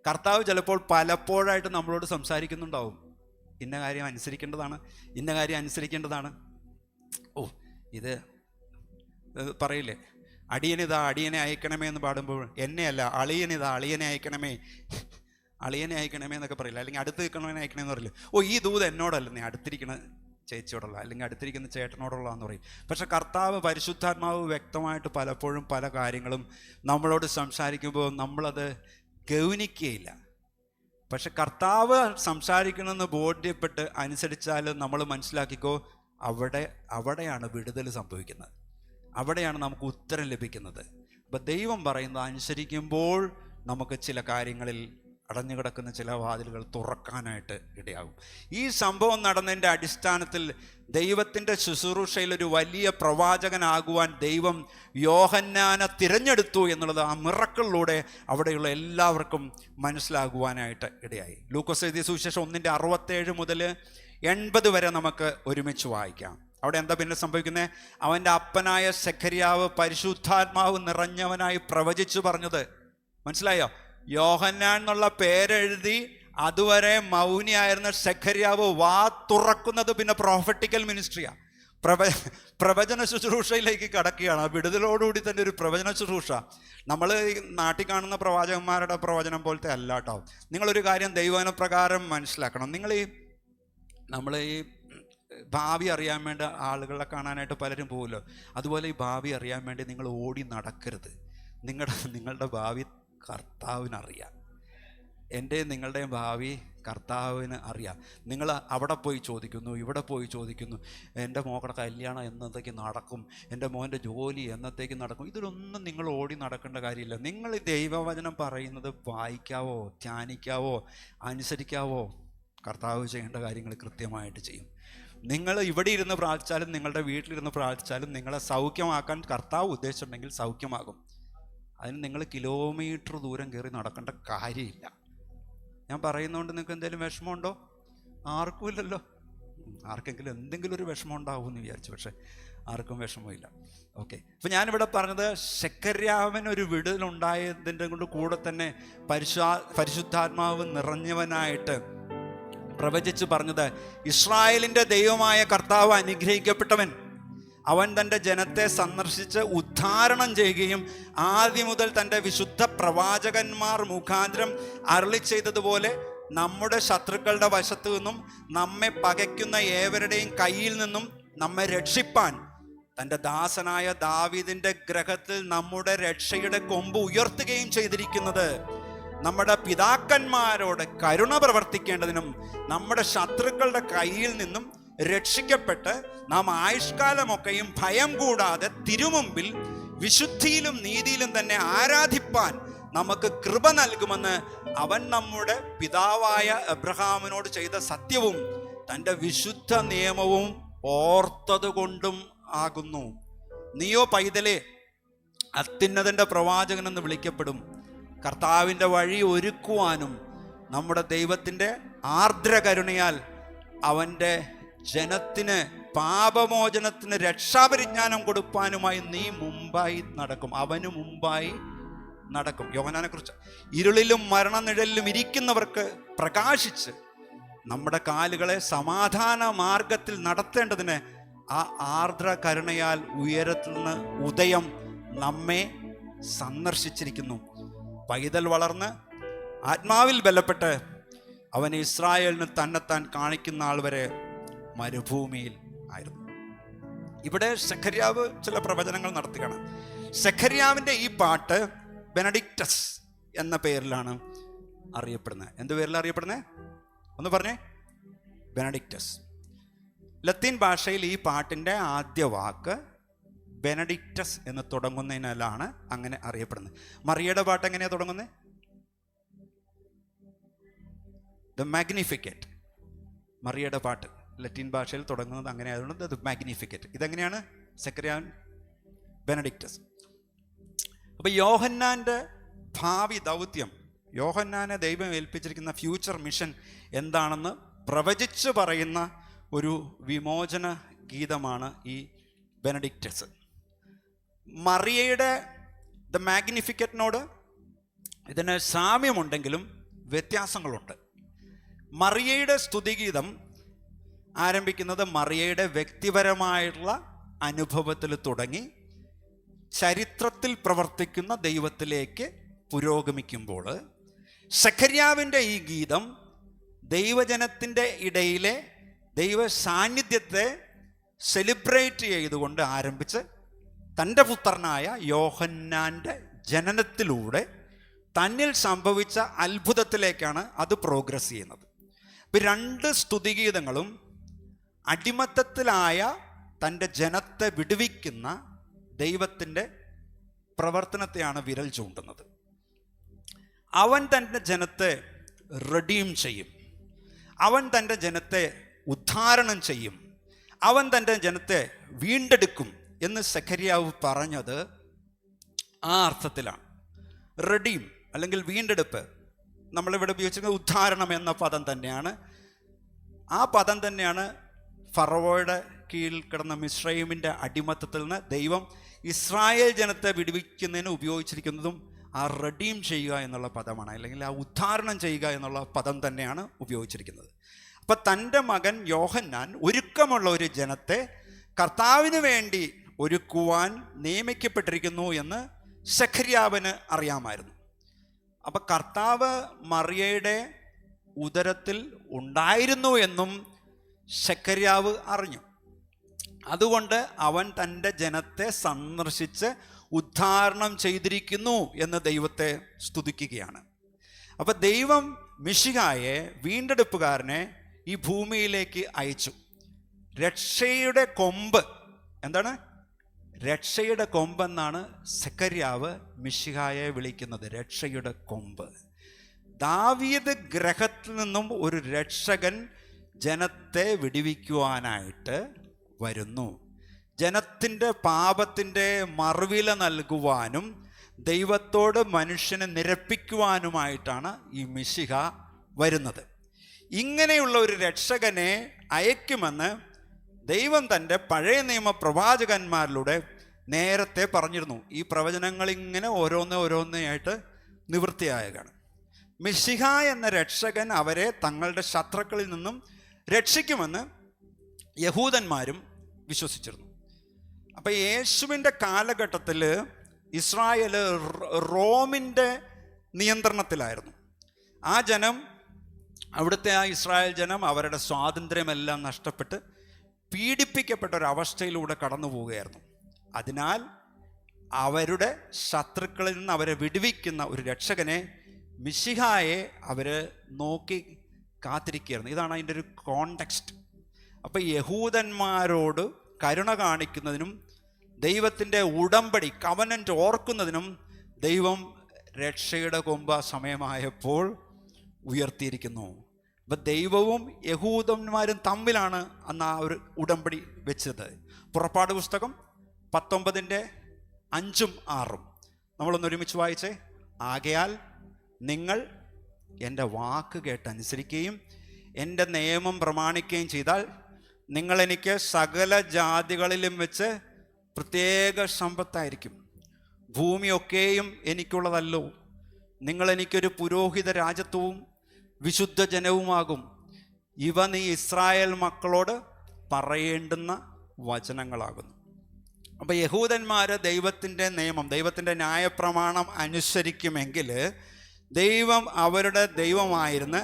കർത്താവ് ചിലപ്പോൾ പലപ്പോഴായിട്ട് നമ്മളോട് സംസാരിക്കുന്നുണ്ടാവും, ഇന്ന കാര്യം അനുസരിക്കേണ്ടതാണ്, ഇന്ന കാര്യം അനുസരിക്കേണ്ടതാണ്. ഓ, ഇത് പറയില്ലേ, അടിയനെ അയക്കണമേ എന്ന് പാടുമ്പോൾ എന്നെയല്ല, അളിയനെ അയക്കണമേ എന്നൊക്കെ പറയില്ല. അല്ലെങ്കിൽ അടുത്ത് നിൽക്കണമേ അയക്കണമെന്ന് പറയില്ല. ഓ, ഈ ദൂത് എന്നോടല്ല, നീ അടുത്തിരിക്കണ ചേച്ചിയോടുള്ള അല്ലെങ്കിൽ അടുത്തിരിക്കുന്ന ചേട്ടനോടുള്ളതെന്ന് പറയും. പക്ഷെ കർത്താവ് പരിശുദ്ധാത്മാവ് വ്യക്തമായിട്ട് പലപ്പോഴും പല കാര്യങ്ങളും നമ്മളോട് സംസാരിക്കുമ്പോൾ നമ്മളത് ഗൗനിക്കുകയില്ല. പക്ഷെ കർത്താവ് സംസാരിക്കണമെന്ന് ബോധ്യപ്പെട്ട് അനുസരിച്ചാൽ നമ്മൾ മനസ്സിലാക്കിക്കോ, അവിടെയാണ് വിടുതൽ സംഭവിക്കുന്നത്, അവിടെയാണ് നമുക്ക് ഉത്തരം ലഭിക്കുന്നത്. അപ്പം ദൈവം പറയുന്നത് അനുസരിക്കുമ്പോൾ നമുക്ക് ചില കാര്യങ്ങളിൽ അടഞ്ഞുകിടക്കുന്ന ചില വാതിലുകൾ തുറക്കാനായിട്ട് ഇടയാകും. ഈ സംഭവം നടന്നതിൻ്റെ അടിസ്ഥാനത്തിൽ ദൈവത്തിൻ്റെ ശുശ്രൂഷയിൽ ഒരു വലിയ പ്രവാചകനാകുവാൻ ദൈവം യോഹന്നാനെ തിരഞ്ഞെടുത്തു എന്നുള്ളത് ആ മിറക്കിളിലൂടെ അവിടെയുള്ള എല്ലാവർക്കും മനസ്സിലാകുവാനായിട്ട് ഇടയായി. ലൂക്കോസ് എഴുതിയ സുവിശേഷം 1:67 മുതൽ 80 വരെ നമുക്ക് ഒരുമിച്ച് വായിക്കാം. അവിടെ എന്താ പിന്നെ സംഭവിക്കുന്നത്? അവൻ്റെ അപ്പനായ സെഖര്യാവ് പരിശുദ്ധാത്മാവ് നിറഞ്ഞവനായി പ്രവചിച്ചു പറഞ്ഞത് മനസ്സിലായോ? യോഹന്നാൻ എന്നുള്ള പേരെഴുതി അതുവരെ മൗനിയായിരുന്ന സെഖര്യാവ് വാ തുറക്കുന്നത് പിന്നെ പ്രോഫറ്റിക്കൽ മിനിസ്ട്രിയാണ്, പ്രവചന ശുശ്രൂഷയിലേക്ക് കടക്കുകയാണ്. ആ വിടുതലോടുകൂടി തന്നെ ഒരു പ്രവചന ശുശ്രൂഷ. നമ്മൾ നാട്ടിൽ കാണുന്ന പ്രവാചകന്മാരുടെ പ്രവചനം പോലത്തെ അല്ല കേട്ടോ. നിങ്ങളൊരു കാര്യം ദൈവവചനപ്രകാരം മനസ്സിലാക്കണം. നമ്മൾ ഈ ഭാവി അറിയാൻ വേണ്ടി ആളുകളെ കാണാനായിട്ട് പലരും പോകുമല്ലോ, അതുപോലെ ഈ ഭാവി അറിയാൻ വേണ്ടി നിങ്ങൾ ഓടി നടക്കരുത്. നിങ്ങളുടെ ഭാവി കർത്താവിനറിയാം. നിങ്ങളുടെയും ഭാവി കർത്താവിന് അറിയാം. നിങ്ങൾ അവിടെ പോയി ചോദിക്കുന്നു, ഇവിടെ പോയി ചോദിക്കുന്നു, എൻ്റെ മോളുടെ കല്യാണം എന്നത്തേക്ക് നടക്കും, എൻ്റെ മോൻ്റെ ജോലി എന്നത്തേക്ക് നടക്കും. ഇതിലൊന്നും നിങ്ങൾ ഓടി നടക്കേണ്ട കാര്യമില്ല. നിങ്ങൾ ഈ ദൈവവചനം പറയുന്നത് വായിക്കാവോ, ധ്യാനിക്കാവോ, അനുസരിക്കാവോ, കർത്താവ് ചെയ്യേണ്ട കാര്യങ്ങൾ കൃത്യമായിട്ട് ചെയ്യും. നിങ്ങൾ ഇവിടെ ഇരുന്ന് പ്രാർത്ഥിച്ചാലും നിങ്ങളുടെ വീട്ടിലിരുന്ന് പ്രാർത്ഥിച്ചാലും നിങ്ങളെ സൗഖ്യമാക്കാൻ കർത്താവ് ഉദ്ദേശിച്ചിട്ടുണ്ടെങ്കിൽ സൗഖ്യമാകും. അതിന് നിങ്ങൾ കിലോമീറ്റർ ദൂരം കയറി നടക്കേണ്ട കാര്യമില്ല. ഞാൻ പറയുന്നതുകൊണ്ട് നിങ്ങൾക്ക് എന്തെങ്കിലും വിഷമമുണ്ടോ? ആർക്കും ഇല്ലല്ലോ. ആർക്കെങ്കിലും എന്തെങ്കിലും ഒരു വിഷമം ഉണ്ടാവുമെന്ന് വിചാരിച്ചു, പക്ഷെ ആർക്കും വിഷമമില്ല. ഓക്കെ, അപ്പം ഞാനിവിടെ പറഞ്ഞത് സെഖര്യാവിനൊരു വിടുതലുണ്ടായതിൻ്റെ കൊണ്ട് കൂടെ തന്നെ പരിശുദ്ധാത്മാവ് നിറഞ്ഞവനായിട്ട് പ്രവചിച്ച് പറഞ്ഞത്, ഇസ്രായേലിൻ്റെ ദൈവമായ കർത്താവ് അനുഗ്രഹിക്കപ്പെട്ടവൻ, അവൻ തൻ്റെ ജനത്തെ സന്ദർശിച്ച് ഉദ്ധാരണം ചെയ്യുകയും ആദ്യം മുതൽ തൻ്റെ വിശുദ്ധ പ്രവാചകന്മാർ മുഖാന്തരം അരുളി ചെയ്തതുപോലെ നമ്മുടെ ശത്രുക്കളുടെ വശത്തു നിന്നും നമ്മെ പകയ്ക്കുന്ന ഏവരുടെയും കയ്യിൽ നിന്നും നമ്മെ രക്ഷിപ്പാൻ തൻ്റെ ദാസനായ ദാവീദിൻ്റെ ഗ്രഹത്തിൽ നമ്മുടെ രക്ഷയുടെ കൊമ്പ് ഉയർത്തുകയും ചെയ്തിരിക്കുന്നത്, നമ്മുടെ പിതാക്കന്മാരോട് കരുണ പ്രവർത്തിക്കേണ്ടതിനും നമ്മുടെ ശത്രുക്കളുടെ കയ്യിൽ നിന്നും രക്ഷിക്കപ്പെട്ട് നാം ആയുഷ്കാലമൊക്കെയും ഭയം കൂടാതെ തിരുമുമ്പിൽ വിശുദ്ധിയിലും നീതിയിലും തന്നെ ആരാധിപ്പാൻ നമുക്ക് കൃപ നൽകുമെന്ന് അവൻ നമ്മുടെ പിതാവായ അബ്രഹാമിനോട് ചെയ്ത സത്യവും തൻ്റെ വിശുദ്ധ നിയമവും ഓർത്തതുകൊണ്ടും ആകുന്നു. നീയോ പൈതലേ, അത്യുന്നതൻ്റെ പ്രവാചകനെന്ന് വിളിക്കപ്പെടും. കർത്താവിൻ്റെ വഴി ഒരുക്കുവാനും നമ്മുടെ ദൈവത്തിൻ്റെ ആർദ്രകരുണയാൽ അവൻ്റെ ജനത്തിന് പാപമോചനത്തിന് രക്ഷാപരിജ്ഞാനം കൊടുപ്പാനുമായി നീ മുമ്പായി നടക്കും. അവന് മുമ്പായി നടക്കും. യോഹന്നാനെ കുറിച്ച്, ഇരുളിലും മരണനിഴലിലും ഇരിക്കുന്നവർക്ക് പ്രകാശിച്ച് നമ്മുടെ കാലുകളെ സമാധാന മാർഗത്തിൽ നടത്തേണ്ടതിന് ആ ആർദ്ര കരുണയാൽ ഉയരത്തിൽ നിന്ന് ഉദയം നമ്മെ സന്ദർശിച്ചിരിക്കുന്നു. പൈതൽ വളർന്ന് ആത്മാവിൽ ബലപ്പെട്ട് അവൻ ഇസ്രായേലിന് തന്നെത്താൻ കാണിക്കുന്ന ആൾ വരെ മരുഭൂമിയിൽ ആയിരുന്നു. ഇവിടെ സെഖര്യാവ് ചില പ്രവചനങ്ങൾ നടത്തുകയാണ്. സെഖര്യാവിൻ്റെ ഈ പാട്ട് ബെനഡിക്റ്റസ് എന്ന പേരിലാണ് അറിയപ്പെടുന്നത്. എന്ത് പേരിലാണ് അറിയപ്പെടുന്നത്? ഒന്ന് പറഞ്ഞേ. ബെനഡിക്റ്റസ്. ലത്തീൻ ഭാഷയിൽ ഈ പാട്ടിൻ്റെ ആദ്യ വാക്ക് ബെനഡിക്റ്റസ് എന്ന് തുടങ്ങുന്നതിനാലാണ് അങ്ങനെ അറിയപ്പെടുന്നത്. മറിയയുടെ പാട്ട് എങ്ങനെയാണ് തുടങ്ങുന്നത്? ദ മാഗ്നിഫിക്കറ്റ്. മറിയയുടെ പാട്ട് ലത്തീൻ ഭാഷയിൽ തുടങ്ങുന്നത് അങ്ങനെ ആയതുകൊണ്ട് ദ മാഗ്നിഫിക്കറ്റ്. ഇതെങ്ങനെയാണ്? സെഖര്യാവ്, ബെനഡിക്റ്റസ്. അപ്പോൾ യോഹന്നാൻ്റെ ഭാവി ദൗത്യം, യോഹന്നാനെ ദൈവം ഏൽപ്പിച്ചിരിക്കുന്ന ഫ്യൂച്ചർ മിഷൻ എന്താണെന്ന് പ്രവചിച്ച് പറയുന്ന ഒരു വിമോചന ഗീതമാണ് ഈ ബെനഡിക്റ്റസ്. മറിയയുടെ ദ മാഗ്നിഫിക്കറ്റിനോട് ഇതിന് സാമ്യമുണ്ടെങ്കിലും വ്യത്യാസങ്ങളുണ്ട്. മറിയയുടെ സ്തുതിഗീതം ആരംഭിക്കുന്നത് മറിയയുടെ വ്യക്തിപരമായിട്ടുള്ള അനുഭവത്തിൽ തുടങ്ങി ചരിത്രത്തിൽ പ്രവർത്തിക്കുന്ന ദൈവത്തിലേക്ക് പുരോഗമിക്കുമ്പോൾ, സെഖര്യാവിൻ്റെ ഈ ഗീതം ദൈവജനത്തിൻ്റെ ഇടയിലെ ദൈവ സാന്നിധ്യത്തെ സെലിബ്രേറ്റ് ചെയ്തുകൊണ്ട് ആരംഭിച്ച് തൻ്റെ പുത്രനായ യോഹന്നാൻ്റെ ജനനത്തിലൂടെ തന്നിൽ സംഭവിച്ച അത്ഭുതത്തിലേക്കാണ് അത് പ്രോഗ്രസ് ചെയ്യുന്നത്. ഇപ്പം 2 സ്തുതിഗീതങ്ങളും അടിമത്തത്തിലായ തൻ്റെ ജനത്തെ വിടുവിക്കുന്ന ദൈവത്തിൻ്റെ പ്രവർത്തനത്തെയാണ് വിരൽ ചൂണ്ടുന്നത്. അവൻ തൻ്റെ ജനത്തെ റെഡീം ചെയ്യും, അവൻ തൻ്റെ ജനത്തെ ഉദ്ധാരണം ചെയ്യും, അവൻ തൻ്റെ ജനത്തെ വീണ്ടെടുക്കും എന്ന് സെഖര്യാവ് പറഞ്ഞത് ആ അർത്ഥത്തിലാണ്. റെഡീം അല്ലെങ്കിൽ വീണ്ടെടുപ്പ്, നമ്മളിവിടെ ഉപയോഗിച്ചിരിക്കുന്നത് ഉദ്ധാരണം എന്ന പദം തന്നെയാണ്. ആ പദം തന്നെയാണ് ഫറവോയുടെ കീഴിൽ കിടന്ന മിസ്രയീമിൻ്റെ അടിമത്തത്തിൽ നിന്ന് ദൈവം ഇസ്രായേൽ ജനത്തെ വിടുവിക്കുന്നതിന് ഉപയോഗിച്ചിരിക്കുന്നതും. ആ റെഡീം ചെയ്യുക എന്നുള്ള പദമാണ്, അല്ലെങ്കിൽ ആ ഉദ്ധാരണം ചെയ്യുക എന്നുള്ള പദം തന്നെയാണ് ഉപയോഗിച്ചിരിക്കുന്നത്. അപ്പം തൻ്റെ മകൻ യോഹന്നാൻ ഒരുക്കമുള്ള ഒരു ജനത്തെ കർത്താവിന് വേണ്ടി ഒരുക്കുവാൻ നിയമിക്കപ്പെട്ടിരിക്കുന്നു എന്ന് സെഖര്യാവിന് അറിയാമായിരുന്നു. അപ്പം കർത്താവ് മറിയയുടെ ഉദരത്തിൽ ഉണ്ടായിരുന്നു എന്നും സെഖര്യാവ് അറിഞ്ഞു. അതുകൊണ്ട് അവൻ തൻ്റെ ജനത്തെ സന്ദർശിച്ച് ഉദ്ധാരണം ചെയ്തിരിക്കുന്നു എന്ന് ദൈവത്തെ സ്തുതിക്കുകയാണ്. അപ്പം ദൈവം മിശിഹായെ, വീണ്ടെടുപ്പുകാരനെ ഈ ഭൂമിയിലേക്ക് അയച്ചു. രക്ഷയുടെ കൊമ്പ്, എന്താണ് രക്ഷയുടെ കൊമ്പെന്നാണ് സെഖര്യാവ് മിശിഹായെ വിളിക്കുന്നത്. രക്ഷയുടെ കൊമ്പ്. ദാവീദ് ഗ്രഹത്തിൽ നിന്നും ഒരു രക്ഷകൻ ജനത്തെ വിടുവിക്കുവാനായിട്ട് വരുന്നു. ജനത്തിൻ്റെ പാപത്തിൻ്റെ മറുവില നൽകുവാനും ദൈവത്തോട് മനുഷ്യനെ നിരപ്പിക്കുവാനുമായിട്ടാണ് ഈ മിശിഹ വരുന്നത്. ഇങ്ങനെയുള്ള ഒരു രക്ഷകനെ അയക്കുമെന്ന് ദൈവം തൻ്റെ പഴയ നിയമ പ്രവാചകന്മാരിലൂടെ നേരത്തെ പറഞ്ഞിരുന്നു. ഈ പ്രവചനങ്ങൾ ഇങ്ങനെ ഓരോന്നായിട്ട് നിവൃത്തിയായതാണ്. മിശിഹ എന്ന രക്ഷകൻ അവരെ തങ്ങളുടെ ശത്രുക്കളിൽ നിന്നും രക്ഷിക്കുമെന്ന് യഹൂദന്മാരും വിശ്വസിച്ചിരുന്നു. അപ്പം യേശുവിൻ്റെ കാലഘട്ടത്തിൽ ഇസ്രായേൽ റോമിൻ്റെ നിയന്ത്രണത്തിലായിരുന്നു. ആ ജനം, അവിടുത്തെ ആ ഇസ്രായേൽ ജനം അവരുടെ സ്വാതന്ത്ര്യമെല്ലാം നഷ്ടപ്പെട്ട് പീഡിപ്പിക്കപ്പെട്ട ഒരവസ്ഥയിലൂടെ കടന്നു പോവുകയായിരുന്നു. അതിനാൽ അവരുടെ ശത്രുക്കളിൽ നിന്ന് അവരെ വിടുവിക്കുന്ന ഒരു രക്ഷകനെ, മിശിഹായെ അവർ നോക്കി കാത്തിരിക്കുകയായിരുന്നു. ഇതാണ് അതിൻ്റെ ഒരു കോണ്ടെക്സ്റ്റ്. അപ്പം യഹൂദന്മാരോട് കരുണ കാണിക്കുന്നതിനും ദൈവത്തിൻ്റെ ഉടമ്പടി കവനൻ്റ് ഓർക്കുന്നതിനും ദൈവം രക്ഷയുടെ കൊമ്പ് സമയമായപ്പോൾ ഉയർത്തിയിരിക്കുന്നു. അപ്പം ദൈവവും യഹൂദന്മാരും തമ്മിലാണ് അന്ന് ആ ഒരു ഉടമ്പടി വെച്ചത്. പുറപ്പാട് പുസ്തകം 19:5-6 നമ്മളൊന്ന് ഒരുമിച്ച് വായിച്ചേ. ആകയാൽ നിങ്ങൾ എൻ്റെ വാക്ക് കേട്ടനുസരിക്കുകയും എൻ്റെ നിയമം പ്രമാണിക്കുകയും ചെയ്താൽ നിങ്ങളെനിക്ക് സകല ജാതികളിലും വെച്ച് പ്രത്യേക സമ്പത്തായിരിക്കും. ഭൂമിയൊക്കെയും എനിക്കുള്ളതല്ലോ. നിങ്ങളെനിക്കൊരു പുരോഹിത രാജത്വവും വിശുദ്ധ ജനവുമാകും. ഇവ നീ ഇസ്രായേൽ മക്കളോട് പറയേണ്ടുന്ന വചനങ്ങളാകുന്നു. അപ്പോൾ യഹൂദന്മാർ ദൈവത്തിൻ്റെ നിയമം, ദൈവത്തിൻ്റെ ന്യായപ്രമാണം അനുസരിക്കുമെങ്കിൽ ദൈവം അവരുടെ ദൈവമായിരുന്ന്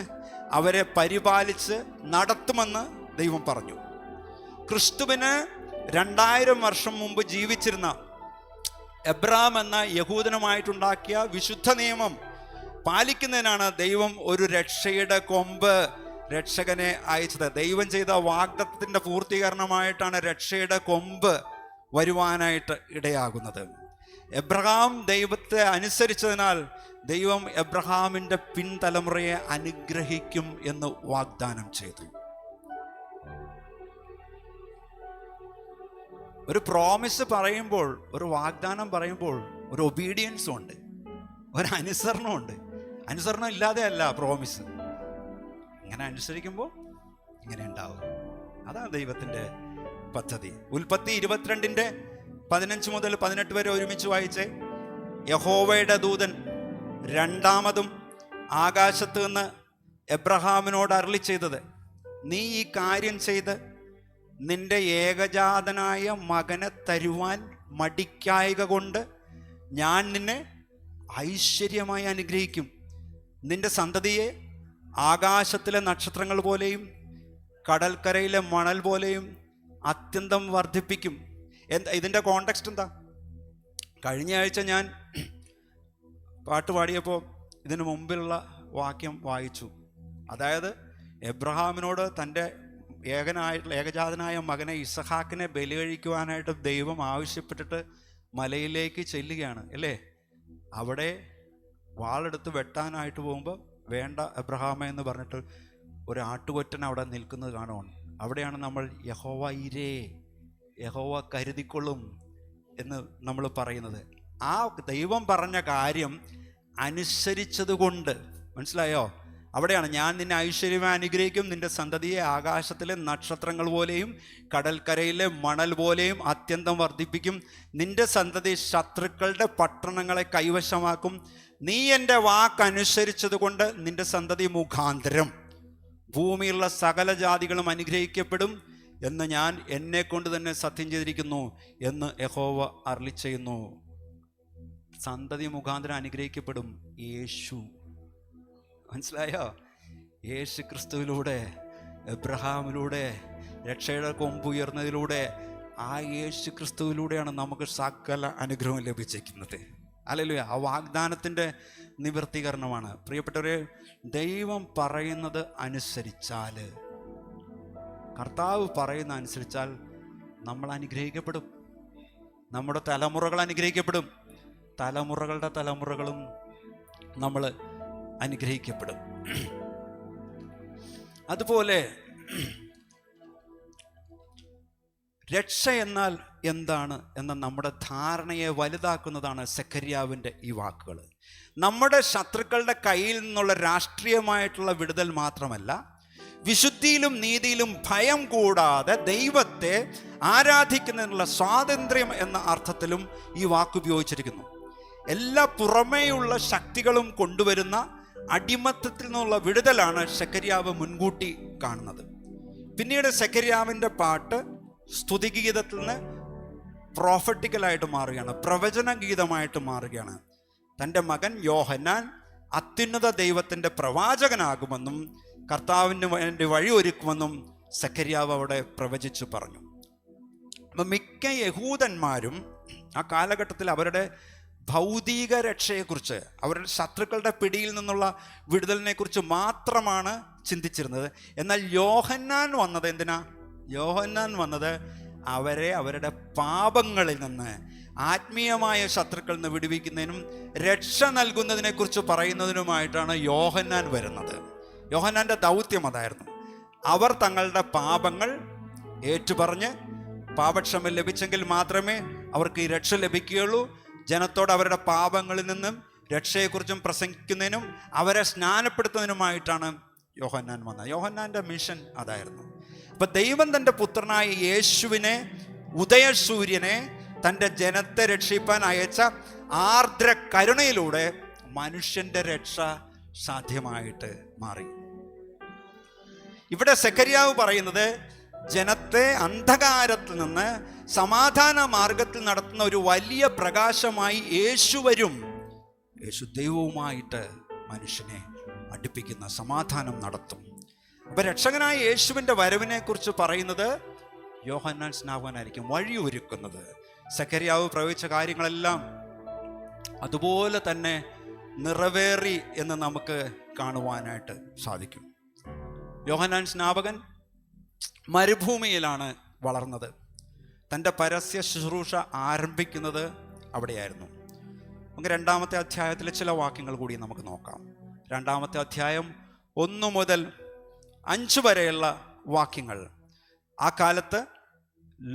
അവരെ പരിപാലിച്ച് നടത്തുമെന്ന് ദൈവം പറഞ്ഞു. ക്രിസ്തുവിന് 2000 വർഷം മുമ്പ് ജീവിച്ചിരുന്ന എബ്രഹാം എന്ന യഹൂദനുമായിട്ടുണ്ടാക്കിയ വിശുദ്ധ നിയമം പാലിക്കുന്നതിനാണ് ദൈവം ഒരു രക്ഷയുടെ കൊമ്പ്, രക്ഷകനെ അയച്ചത്. ദൈവം ചെയ്ത വാഗ്ദത്തത്തിൻ്റെ പൂർത്തീകരണമായിട്ടാണ് രക്ഷയുടെ കൊമ്പ് വരുവാനായിട്ട് ഇടയാകുന്നത്. എബ്രഹാം ദൈവത്തെ അനുസരിച്ചതിനാൽ ദൈവം എബ്രഹാമിൻ്റെ പിൻതലമുറയെ അനുഗ്രഹിക്കും എന്ന് വാഗ്ദാനം ചെയ്തു. ഒരു പ്രോമിസ് പറയുമ്പോൾ, ഒരു വാഗ്ദാനം പറയുമ്പോൾ ഒരു ഒബീഡിയൻസും ഉണ്ട്, ഒരു അനുസരണമുണ്ട്. അനുസരണം ഇല്ലാതെ അല്ല പ്രോമിസ്. ഇങ്ങനെ അനുസരിക്കുമ്പോൾ ഇങ്ങനെ ഉണ്ടാവും. അതാണ് ദൈവത്തിൻ്റെ പദ്ധതി. ഉൽപ്പത്തി 22:15-18 വരെ ഒരുമിച്ച് വായിച്ചേ. യഹോവയുടെ ദൂതൻ രണ്ടാമതും ആകാശത്ത് നിന്ന് എബ്രഹാമിനോട് അരുളി ചെയ്തത്, നീ ഈ കാര്യം ചെയ്ത് നിന്റെ ഏകജാതനായ മകനെ തരുവാൻ മടിക്കായക കൊണ്ട് ഞാൻ നിന്നെ ഐശ്വര്യമായി അനുഗ്രഹിക്കും. നിന്റെ സന്തതിയെ ആകാശത്തിലെ നക്ഷത്രങ്ങൾ പോലെയും കടൽക്കരയിലെ മണൽ പോലെയും അത്യന്തം വർദ്ധിപ്പിക്കും. ഇതിൻ്റെ കോണ്ടെക്സ്റ്റ് എന്താ? കഴിഞ്ഞ ആഴ്ച ഞാൻ പാട്ട് പാടിയപ്പോൾ ഇതിനു മുമ്പിലുള്ള വാക്യം വായിച്ചു. അതായത് എബ്രഹാമിനോട് തൻ്റെ ഏകജാതനായ മകനെ ഇസഹാക്കിനെ ബലി കഴിക്കുവാനായിട്ട് ദൈവം ആവശ്യപ്പെട്ടിട്ട് മലയിലേക്ക് ചെല്ലുകയാണ് അല്ലേ. അവിടെ വാളെടുത്ത് വെട്ടാനായിട്ട് പോകുമ്പോൾ വേണ്ട എബ്രഹാമേ എന്ന് പറഞ്ഞിട്ട് ഒരു ആട്ടുകൊറ്റൻ അവിടെ നിൽക്കുന്നത് കാണുവാണ്. അവിടെയാണ് നമ്മൾ യഹോവ ഇരേ, യഹോവ കരുതിക്കൊള്ളും എന്ന് നമ്മൾ പറയുന്നത്. ആ ദൈവം പറഞ്ഞ കാര്യം അനുസരിച്ചത് കൊണ്ട്, മനസ്സിലായോ? അവിടെയാണ് ഞാൻ നിന്നെ ഐശ്വര്യമായി അനുഗ്രഹിക്കും, നിന്റെ സന്തതിയെ ആകാശത്തിലെ നക്ഷത്രങ്ങൾ പോലെയും കടൽക്കരയിലെ മണൽ പോലെയും അത്യന്തം വർദ്ധിപ്പിക്കും, നിന്റെ സന്തതി ശത്രുക്കളുടെ പട്ടണങ്ങളെ കൈവശമാക്കും, നീ എൻ്റെ വാക്കനുസരിച്ചത് കൊണ്ട് നിന്റെ സന്തതി മുഖാന്തരം ഭൂമിയിലുള്ള സകല ജാതികളും അനുഗ്രഹിക്കപ്പെടും എന്ന് ഞാൻ എന്നെ കൊണ്ട് തന്നെ സത്യം ചെയ്തിരിക്കുന്നു എന്ന് യഹോവ അരുളിച്ചെയ്യുന്നു. സന്തതി മുഖാന്തരം അനുഗ്രഹിക്കപ്പെടും യേശു. മനസ്സിലായോ? യേശു ക്രിസ്തുവിലൂടെ, എബ്രഹാമിലൂടെ, രക്ഷയുടെ കൊമ്പുയർന്നതിലൂടെ, ആ യേശു ക്രിസ്തുവിലൂടെയാണ് നമുക്ക് സകല അനുഗ്രഹം ലഭിച്ചിരിക്കുന്നത്. ഹല്ലേലൂയ. ആ വാഗ്ദാനത്തിൻ്റെ നിവർത്തീകരണമാണ്. പ്രിയപ്പെട്ടവരെ, ദൈവം പറയുന്നത് അനുസരിച്ചാൽ, കർത്താവ് പറയുന്ന അനുസരിച്ചാൽ നമ്മൾ അനുഗ്രഹിക്കപ്പെടും. നമ്മുടെ തലമുറകൾ അനുഗ്രഹിക്കപ്പെടും. തലമുറകളുടെ തലമുറകളും നമ്മൾ അനുഗ്രഹിക്കപ്പെടും. അതുപോലെ രക്ഷ എന്നാൽ എന്താണ് എന്ന നമ്മുടെ ധാരണയെ വലുതാക്കുന്നതാണ് സെഖര്യാവിൻ്റെ ഈ വാക്കുകൾ. നമ്മുടെ ശത്രുക്കളുടെ കയ്യിൽ നിന്നുള്ള രാഷ്ട്രീയമായിട്ടുള്ള വിടുതൽ മാത്രമല്ല, വിശുദ്ധിയിലും നീതിയിലും ഭയം കൂടാതെ ദൈവത്തെ ആരാധിക്കുന്നതിനുള്ള സ്വാതന്ത്ര്യം എന്ന അർത്ഥത്തിലും ഈ വാക്ക് ഉപയോഗിച്ചിരിക്കുന്നു. എല്ലാ പുറമേയുള്ള ശക്തികളും കൊണ്ടുവരുന്ന അടിമത്തത്തിൽ നിന്നുള്ള വിടുതലാണ് സെഖര്യാവ് മുൻകൂട്ടി കാണുന്നത്. പിന്നീട് സെഖര്യാവിൻ്റെ പാട്ട് സ്തുതിഗീതത്തിൽ നിന്ന് പ്രോഫറ്റിക്കലായിട്ട് മാറുകയാണ്, പ്രവചന ഗീതമായിട്ട് മാറുകയാണ്. തൻ്റെ മകൻ യോഹന്നാൻ അത്യുന്നത ദൈവത്തിൻ്റെ പ്രവാചകനാകുമെന്നും കർത്താവിന് വേണ്ടി വഴി ഒരുക്കുമെന്നും സെഖര്യാവ് അവിടെ പ്രവചിച്ചു പറഞ്ഞു. അപ്പം മിക്ക യഹൂദന്മാരും ആ കാലഘട്ടത്തിൽ അവരുടെ ഭൗതിക രക്ഷയെക്കുറിച്ച്, അവരുടെ ശത്രുക്കളുടെ പിടിയിൽ നിന്നുള്ള വിടുതലിനെക്കുറിച്ച് മാത്രമാണ് ചിന്തിച്ചിരുന്നത്. എന്നാൽ യോഹന്നാൻ വന്നത് എന്തിനാ? യോഹന്നാൻ വന്നത് അവരെ അവരുടെ പാപങ്ങളിൽ നിന്ന്, ആത്മീയമായ ശത്രുക്കളിൽ നിന്ന് വിടുവിക്കുന്നതിനും രക്ഷ നൽകുന്നതിനെക്കുറിച്ച് പറയുന്നതിനുമായിട്ടാണ് യോഹന്നാൻ വരുന്നത്. യോഹന്നാൻ്റെ ദൗത്യം അതായിരുന്നു. അവർ തങ്ങളുടെ പാപങ്ങൾ ഏറ്റുപറഞ്ഞ് പാപക്ഷമ ലഭിച്ചെങ്കിൽ മാത്രമേ അവർക്ക് ഈ രക്ഷ ലഭിക്കുകയുള്ളൂ. ജനത്തോട് അവരുടെ പാപങ്ങളിൽ നിന്നും രക്ഷയെക്കുറിച്ചും പ്രസംഗിക്കുന്നതിനും അവരെ സ്നാനപ്പെടുത്തുന്നതിനുമായിട്ടാണ് യോഹന്നാൻ വന്നത്. യോഹന്നാൻ്റെ മിഷൻ അതായിരുന്നു. അപ്പൊ ദൈവം തൻ്റെ പുത്രനായ യേശുവിനെ, ഉദയസൂര്യനെ, തൻ്റെ ജനത്തെ രക്ഷിപ്പാൻ അയച്ച ആർദ്ര കരുണയിലൂടെ മനുഷ്യന്റെ രക്ഷ സാധ്യമായിട്ട് മാറി. ഇവിടെ സെഖര്യാവ് പറയുന്നത് ജനത്തെ അന്ധകാരത്തിൽ നിന്ന് സമാധാന മാർഗത്തിൽ നടത്തുന്ന ഒരു വലിയ പ്രകാശമായി യേശു വരും. യേശു ദൈവവുമായിട്ട് മനുഷ്യനെ അടുപ്പിക്കുന്ന, സമാധാനം നടത്തും. അപ്പൊ രക്ഷകനായ യേശുവിൻ്റെ വരവിനെ കുറിച്ച് പറയുന്നത് യോഹന്നാൻ സ്നാപകനായിരിക്കും വഴി ഒരുക്കുന്നത്. സെഖര്യാവ് പ്രവചിച്ച കാര്യങ്ങളെല്ലാം അതുപോലെ തന്നെ നിറവേറി എന്ന് നമുക്ക് കാണുവാനായിട്ട് സാധിക്കും. യോഹന്നാൻ സ്നാപകൻ മരുഭൂമിയിലാണ് വളർന്നത്. തൻ്റെ പരസ്യ ശുശ്രൂഷ ആരംഭിക്കുന്നത് അവിടെയായിരുന്നു. നമുക്ക് 2-ാമത്തെ അധ്യായത്തിലെ ചില വാക്യങ്ങൾ കൂടി നമുക്ക് നോക്കാം. 2-ാമത്തെ അധ്യായം 1 മുതൽ 5 വരെയുള്ള വാക്യങ്ങൾ. ആ കാലത്ത്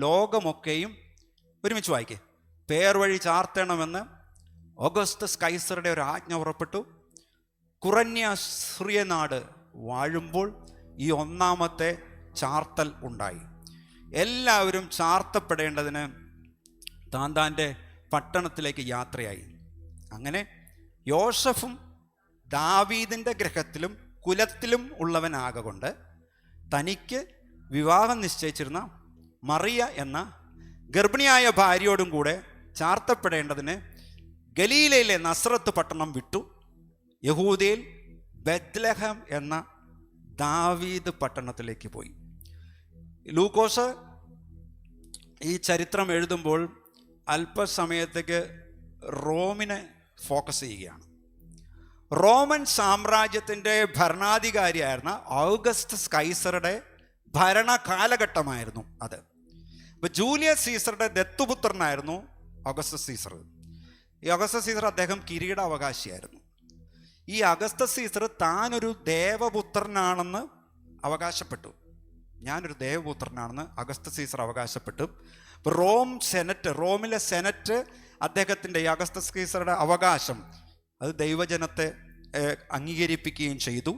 ലോകമൊക്കെയും, ഒരുമിച്ച് വായിക്കേ, പേർ വഴി ചാർത്തണമെന്ന് ഓഗസ്റ്റസ് കൈസറുടെ ഒരു ആജ്ഞ പുറപ്പെട്ടു. കുറന്യ സിറിയനാട് വാഴുമ്പോൾ ഈ 1-ാമത്തെ ചാർത്തൽ ഉണ്ടായി. എല്ലാവരും ചാർത്തപ്പെടേണ്ടതിന് താന്താൻ്റെ പട്ടണത്തിലേക്ക് യാത്രയായി. അങ്ങനെ യോസഫും ദാവീദിൻ്റെ ഗൃഹത്തിലും കുലത്തിലും ഉള്ളവനാകൊണ്ട് തനിക്ക് വിവാഹം നിശ്ചയിച്ചിരുന്ന മറിയ എന്ന ഗർഭിണിയായ ഭാര്യയോടും കൂടെ ചാർത്തപ്പെടേണ്ടതിന് ഗലീലയിലെ നസ്രത്ത് പട്ടണം വിട്ടു യഹൂദയിൽ ബെത്ലഹം എന്ന ദാവീദ് പട്ടണത്തിലേക്ക് പോയി. ലൂക്കോസ് ഈ ചരിത്രം എഴുതുമ്പോൾ അല്പസമയത്തേക്ക് റോമിനെ ഫോക്കസ് ചെയ്യുകയാണ്. റോമൻ സാമ്രാജ്യത്തിൻ്റെ ഭരണാധികാരിയായിരുന്ന ഔഗസ്റ്റസ് കൈസറുടെ ഭരണ കാലഘട്ടമായിരുന്നു അത്. അപ്പോൾ ജൂലിയസ് സീസറുടെ ദത്തുപുത്രനായിരുന്നു അഗസ്റ്റസ് സീസർ. ഈ അഗസ്റ്റസ് സീസർ അദ്ദേഹം കിരീടാവകാശിയായിരുന്നു. ഈ അഗസ്റ്റസ് സീസർ താനൊരു ദേവപുത്രനാണെന്ന് അവകാശപ്പെട്ടു. ഞാനൊരു ദേവപുത്രനാണെന്ന് അഗസ്റ്റസ് സീസർ അവകാശപ്പെട്ടു. അപ്പോൾ റോമിലെ സെനറ്റ് അദ്ദേഹത്തിൻ്റെ ഈ അഗസ്റ്റസ് സീസറുടെ അവകാശം അത് ദൈവജനത്തെ അംഗീകരിപ്പിക്കുകയും ചെയ്തു.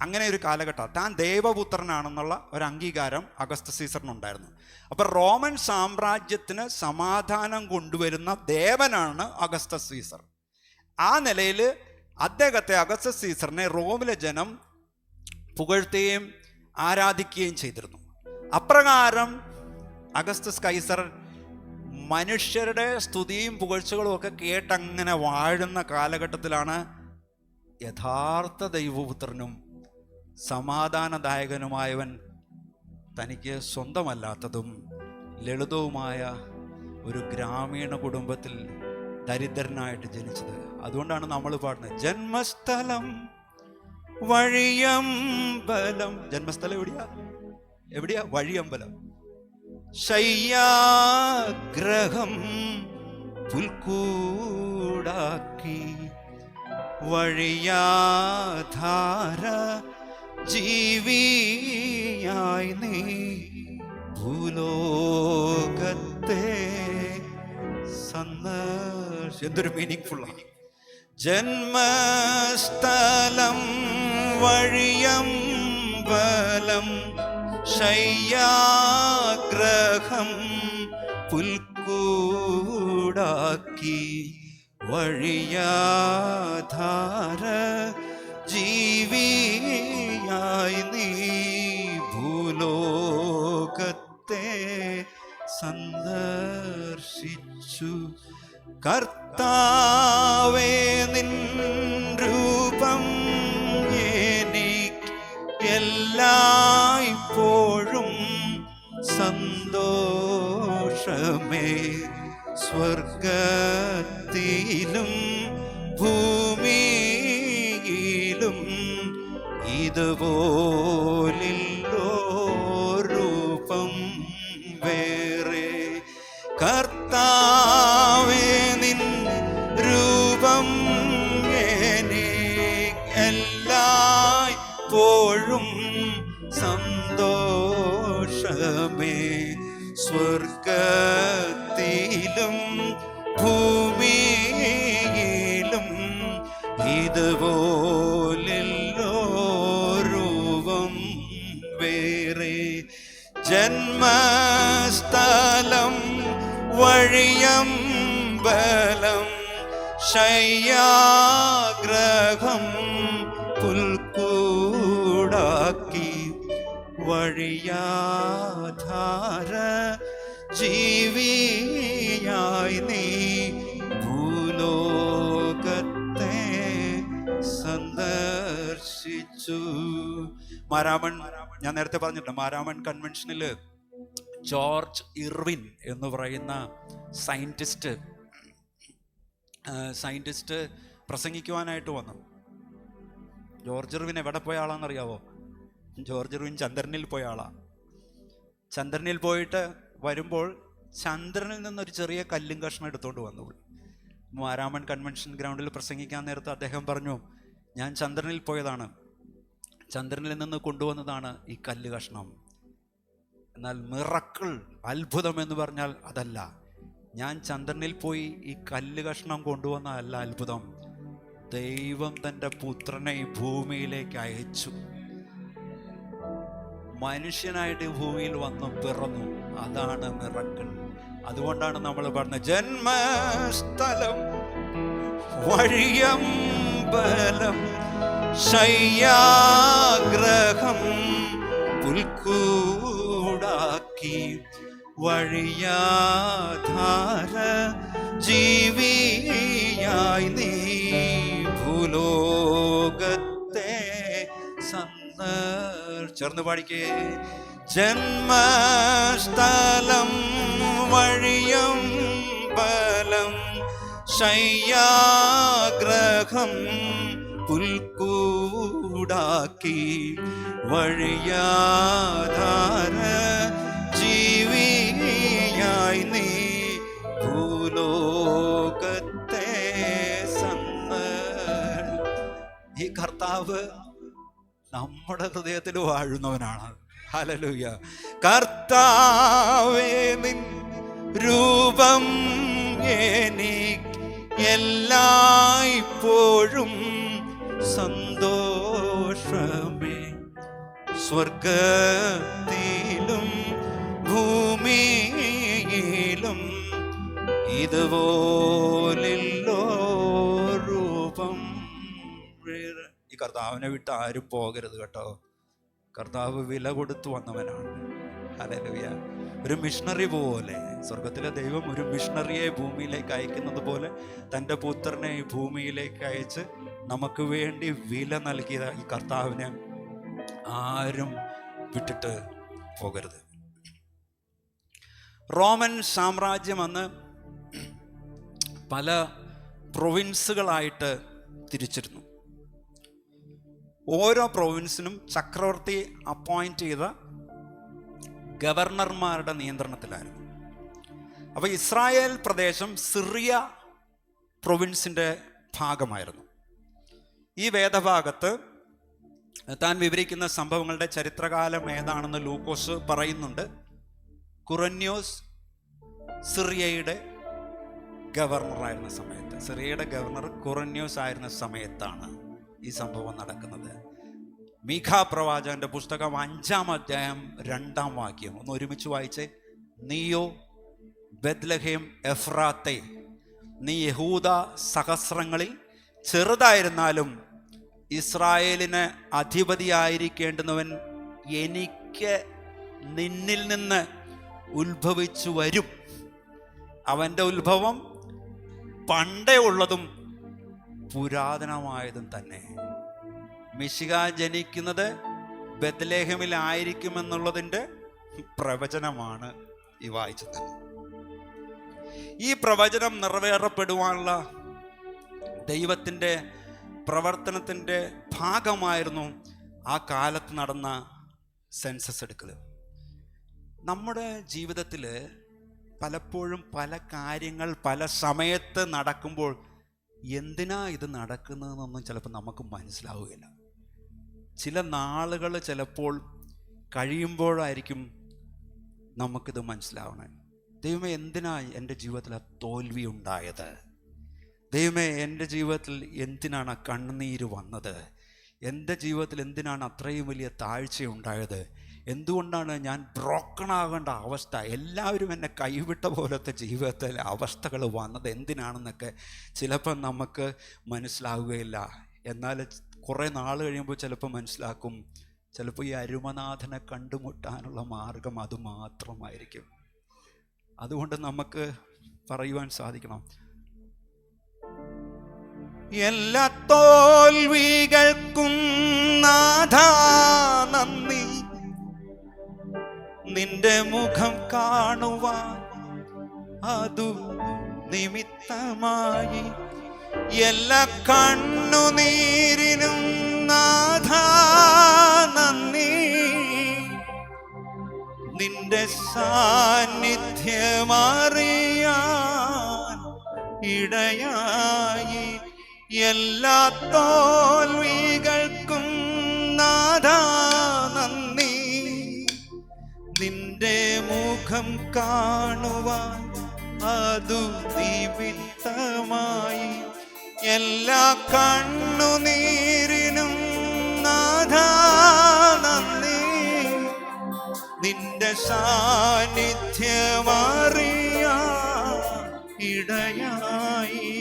അങ്ങനെ ഒരു കാലഘട്ടം താൻ ദേവപുത്രനാണെന്നുള്ള ഒരു അംഗീകാരം അഗസ്റ്റസ് സീസറിനുണ്ടായിരുന്നു. അപ്പോൾ റോമൻ സാമ്രാജ്യത്തിന് സമാധാനം കൊണ്ടുവരുന്ന ദേവനാണ് അഗസ്റ്റസ് സീസർ. ആ നിലയിൽ അദ്ദേഹത്തെ അഗസ്റ്റസ് സീസറിനെ റോമിലെ ജനം പുകഴ്ത്തുകയും ആരാധിക്കുകയും ചെയ്തിരുന്നു. അപ്രകാരം അഗസ്റ്റസ് കൈസർ മനുഷ്യരുടെ സ്തുതിയും പുകഴ്ചകളും ഒക്കെ കേട്ടങ്ങനെ വാഴുന്ന കാലഘട്ടത്തിലാണ് യഥാർത്ഥ ദൈവപുത്രനും സമാധാനദായകനുമായവൻ തനിക്ക് സ്വന്തമല്ലാത്തതും ലളിതവുമായ ഒരു ഗ്രാമീണ കുടുംബത്തിൽ ദരിദ്രനായിട്ട് ജനിച്ചത്. അതുകൊണ്ടാണ് നമ്മൾ പാടുന്നത് ജന്മസ്ഥലം വഴിയമ്പലം. ജന്മസ്ഥലം എവിടെയാ? വഴിയമ്പലം. ശയ്യാഗ്രഹം പുൽക്കൂടാക്കി വഴിയാധാര ജീവിയായി നീ ഭൂലോകത്തെ എന്തൊരു മീനിങ് ഫുള്ളാണ്. ജന്മസ്ഥലം വഴിയമ്പലം ശയ്യാഗ്രഹം പുൽക്കൂടാക്കി വഴിയാധാര ജീവിയായി നീ ഭൂലോകത്തെ സന്ദർശിച്ചു. കർത്താവേ നിൻ രൂപം എനിക്ക് എല്ലായ്പ്പോഴും സന്തോഷമേ. സ്വർഗത്തിലും ഭൂമിയിലും ഇതുപോലില്ലോ രൂപം വേറെ. കർത്താവേ നിൻ രൂപം എല്ലായ്പ്പോഴും സന്തോഷമേ. സ്വർഗത്തിലും ഭൂമിയിലും ഇതുപോലെല്ലോ രൂപം വേറെ. ജന്മസ്ഥലം വഴിയമ്പലം ശയ്യാഗ്രഹം പുൽക്കൂടാക്കി വഴിയാധാര ജീവിയായി നീ ഭൂലോകത്തെ സന്ദർശിച്ചു. മാരാമൺ, ഞാൻ നേരത്തെ പറഞ്ഞിട്ടുണ്ട്, മാരാമൺ കൺവെൻഷനിൽ ജോർജ് ഇർവിൻ എന്ന് പറയുന്ന സയൻറ്റിസ്റ്റ് പ്രസംഗിക്കുവാനായിട്ട് വന്നു. ജോർജ് ഇർവിൻ എവിടെ പോയ ആളാണെന്നറിയാവോ? ജോർജ് ഇർവിൻ ചന്ദ്രനിൽ പോയ ആളാണ്. ചന്ദ്രനിൽ പോയിട്ട് വരുമ്പോൾ ചന്ദ്രനിൽ നിന്നൊരു ചെറിയ കല്ലും കഷ്ണം എടുത്തുകൊണ്ട് വന്നു. മാരാമൺ കൺവെൻഷൻ ഗ്രൗണ്ടിൽ പ്രസംഗിക്കാൻ നേരത്ത് അദ്ദേഹം പറഞ്ഞു, ഞാൻ ചന്ദ്രനിൽ പോയതാണ്, ചന്ദ്രനിൽ നിന്ന് കൊണ്ടുവന്നതാണ് ഈ കല്ല് കഷ്ണം. എന്നാൽ മിറക്കിൾ, അത്ഭുതം എന്ന് പറഞ്ഞാൽ അതല്ല. ഞാൻ ചന്ദ്രനിൽ പോയി ഈ കല്ല് കഷ്ണം കൊണ്ടുവന്നതല്ല അത്ഭുതം. ദൈവം തൻ്റെ പുത്രനെ ഈ ഭൂമിയിലേക്ക് അയച്ചു, മനുഷ്യനായിട്ട് ഭൂമിയിൽ വന്നു പിറന്നു. അതാണ് മിറക്കിൾ. അതുകൊണ്ടാണ് നമ്മൾ പറഞ്ഞത് ജന്മസ്ഥലം വഴിയമ്പലം ശയ്യാഗ്രഹം പുൽക്കൂടാക്കി വഴിയാധാര ജീവിയായി നീ ഭൂലോകത്തെ ചേർന്ന് പാടിക്കേ. ജന്മസ്ഥലം വഴിയമ്പലം ശയ്യാഗ്രഹം പുൽക്കൂടാക്കി വഴിയാധാര ജീവിയായി നീ ഭൂലോകത്തെ ഈ കർത്താവ് നമ്മുടെ ഹൃദയത്തിൽ വാഴുന്നവനാണ്. ഹല്ലേലൂയ. കർത്താവേ നിൻ രൂപം എനിക്ക് എല്ലായ്പ്പോഴും സന്തോഷമേ. സ്വർഗത്തിലും ഭൂമിയിലും ഇതുപോലില്ലോ രൂപം. ഈ കർത്താവിനെ വിട്ട് ആരും പോകരുത് കേട്ടോ. കർത്താവ് വില കൊടുത്തു വന്നവനാണ്. ഹല്ലേലൂയ. ഒരു മിഷണറി പോലെ സ്വർഗത്തിലെ ദൈവം ഒരു മിഷണറിയെ ഭൂമിയിലേക്ക് അയക്കുന്നത് പോലെ തൻ്റെ പുത്രനെ ഈ ഭൂമിയിലേക്ക് അയച്ച് നമുക്ക് വേണ്ടി വില നൽകിയ ഈ കർത്താവിനെ ആരും വിട്ടിട്ട് പോകരുത്. റോമൻ സാമ്രാജ്യം അന്ന് പല പ്രൊവിൻസുകളായിട്ട് തിരിച്ചിരുന്നു. ഓരോ പ്രൊവിൻസിനും ചക്രവർത്തി അപ്പോയിന്റ് ചെയ്ത ഗവർണർമാരുടെ നിയന്ത്രണത്തിലായിരുന്നു. അപ്പോൾ ഇസ്രായേൽ പ്രദേശം സിറിയ പ്രൊവിൻസിൻ്റെ ഭാഗമായിരുന്നു. ഈ വേദഭാഗത്ത് താൻ വിവരിക്കുന്ന സംഭവങ്ങളുടെ ചരിത്രകാലം ഏതാണെന്ന് ലൂക്കോസ് പറയുന്നുണ്ട്. കുറന്യോസ് സിറിയയുടെ ഗവർണറായിരുന്ന സമയത്ത്, സിറിയയുടെ ഗവർണർ കുറന്യോസ് ആയിരുന്ന സമയത്താണ് ഈ സംഭവം നടക്കുന്നത്. മീഖാ പ്രവാചകന്റെ പുസ്തകം 5-ാം അധ്യായം 2-ാം വാക്യം ഒന്ന് ഒരുമിച്ച് വായിച്ചേ. നീയോ ബെത്ലഹേം എഫ്രാത്തെ, നീ യഹൂദ സഹസ്രങ്ങളിൽ ചെറുതായിരുന്നാലും ഇസ്രായേലിന് അധിപതിയായിരിക്കേണ്ടുന്നവൻ എനിക്ക് നിന്നിൽ നിന്ന് ഉത്ഭവിച്ചു വരും. അവൻ്റെ ഉത്ഭവം പണ്ടേ ഉള്ളതും പുരാതനമായതും തന്നെ. മിശിഹ ജനിക്കുന്നത് ബെത്ലഹേമിലായിരിക്കുമെന്നുള്ളതിൻ്റെ പ്രവചനമാണ് ഈ വായിച്ചത്. ഈ പ്രവചനം നിറവേറപ്പെടുവാനുള്ള ദൈവത്തിൻ്റെ പ്രവർത്തനത്തിൻ്റെ ഭാഗമായിരുന്നു ആ കാലത്ത് നടന്ന സെൻസസ് എടുക്കൽ. നമ്മുടെ ജീവിതത്തിൽ പലപ്പോഴും പല കാര്യങ്ങൾ പല സമയത്ത് നടക്കുമ്പോൾ എന്തിനാ ഇത് നടക്കുന്നതെന്നൊന്നും ചിലപ്പോൾ നമുക്ക് മനസ്സിലാവുകയില്ല. ചില നാളുകൾ ചിലപ്പോൾ കഴിയുമ്പോഴായിരിക്കും നമുക്കിത് മനസ്സിലാവണേ. ദൈവമേ, എന്തിനാ എൻ്റെ ജീവിതത്തിൽ ആ തോൽവി ഉണ്ടായത്? ദൈവമേ, എൻ്റെ ജീവിതത്തിൽ എന്തിനാണ് ആ കണ്ണുനീര് വന്നത്? എൻ്റെ ജീവിതത്തിൽ എന്തിനാണ് അത്രയും വലിയ താഴ്ചയുണ്ടായത്? എന്തുകൊണ്ടാണ് ഞാൻ ബ്രോക്കൺ ആകേണ്ട അവസ്ഥ, എല്ലാവരും എന്നെ കൈവിട്ട പോലത്തെ ജീവിതത്തിലെ അവസ്ഥകൾ വന്നത് എന്തിനാണെന്നൊക്കെ ചിലപ്പോൾ നമുക്ക് മനസ്സിലാവുകയില്ല. എന്നാൽ കുറേ നാൾ കഴിയുമ്പോൾ ചിലപ്പോൾ മനസ്സിലാക്കും. ചിലപ്പോൾ ഈ അരുമനാഥനെ കണ്ടുമുട്ടാനുള്ള മാർഗം അതുമാത്രമായിരിക്കും. അതുകൊണ്ട് നമുക്ക് പറയുവാൻ സാധിക്കണം, എല്ലാ തോൽവികൾക്കും നാഥാ നന്ദി, നിന്റെ മുഖം കാണുവാൻ അതു നിമിത്തമായി. എല്ലാ കണ്ണുനീരിനും നാഥാ നന്ദി, നിന്റെ സാന്നിധ്യമറിയാൻ ഇടയായി. എല്ലാ തോൽവികൾക്കും നാഥാ നന്ദി, നിന്റെ മുഖം കാണുവാൻ അതു നിമിത്തമായി. എല്ലാ കണ്ണുനീരിനും നാഥാ നന്ദി, നിന്റെ സാന്നിധ്യമറിയാൻ ഇടയായി.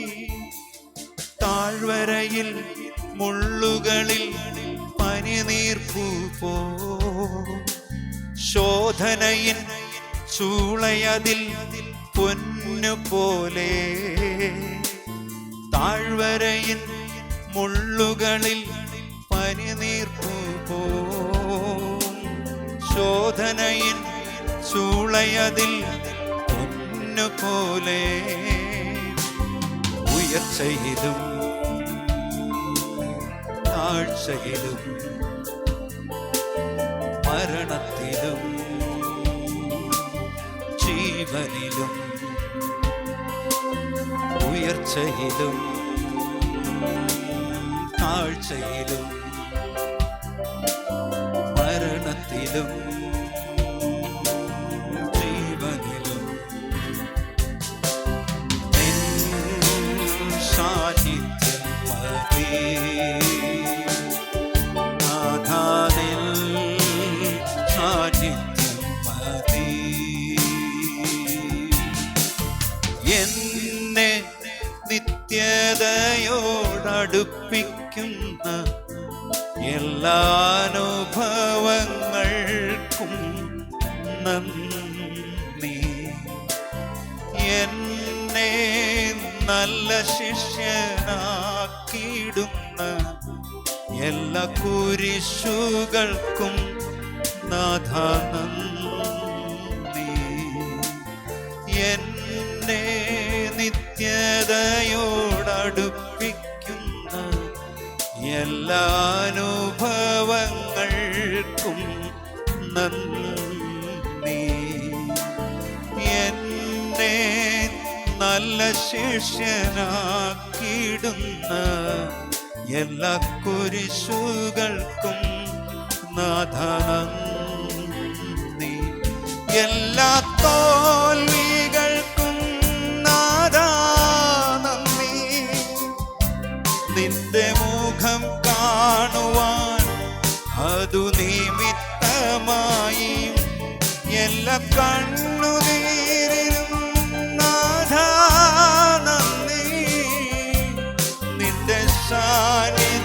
താഴ്വരയിൽ മുള്ളുകളിൽ പനിനീർപ്പൂ പോ, ശോധനയിൻ ചൂളയതിൽ പൊന്നുപോലെ. താഴ്വരയിൻ മുള്ളുകളിൽ പനിനീർപ്പൂ പോ, ശോധനയിൻ ചൂളയതിൽ പൊന്നുപോലെ. ഉയർച്ചയിലും താഴ്ചയിലും മരണത്തിലും ജീവനിലും ഉയർച്ചയിലും താഴ്ചയിലും മരണത്തിലും ജീവനിലും സാന്നിധ്യം മതി. നാഥാനിൽ സാന്നിധ്യം മതി. എന്നെ നിത്യതയോടടുപ്പിക്കുന്ന എല്ലാ അനുഭവങ്ങൾക്കും നന്ദി. എന്നെ നല്ല ശിഷ്യനാക്കിയിടുന്ന എല്ലാ കുരിശുകൾക്കും നാഥ നന്ദി. എന്നെ നിത്യതയോടടുപ്പിക്കുന്ന എല്ലാ അനുഭവങ്ങൾക്കും നന്ദി. എന്നെ നല്ല ശിഷ്യനാക്കിയിടുന്ന എല്ലാ കുരിശുകൾക്കും നാഥ നന്ദി. എല്ലാ തോൽവികൾക്കും നാഥ നന്ദി. നിന്റെ മുഖം കാണുവാൻ അതു നിമിത്തമായി എല്ലാ കണ്ണുനീരിലും നാഥ നന്ദി. നിന്റെ സാന്നിധ്യമറിയാൻ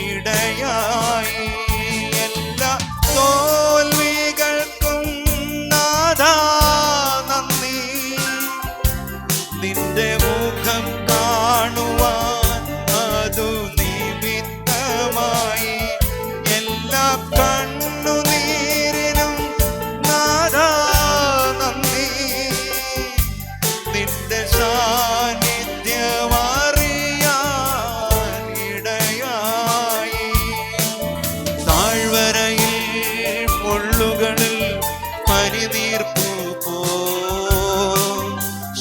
ഇടയായി എല്ലാ തോൽവികൾക്കും നാഥ നന്ദി. നിന്റെ മുഖം കാണുവാൻ അതു നിമിത്തമായി എല്ലാ കണ്ണുനീരിനും നാഥ നന്ദി. നിന്റെ സാന്നിധ്യമറിയാൻ ഇടയായി. താഴ്വരയിൽ മുള്ളുകളിൽ പനിനീർപ്പൂ പോ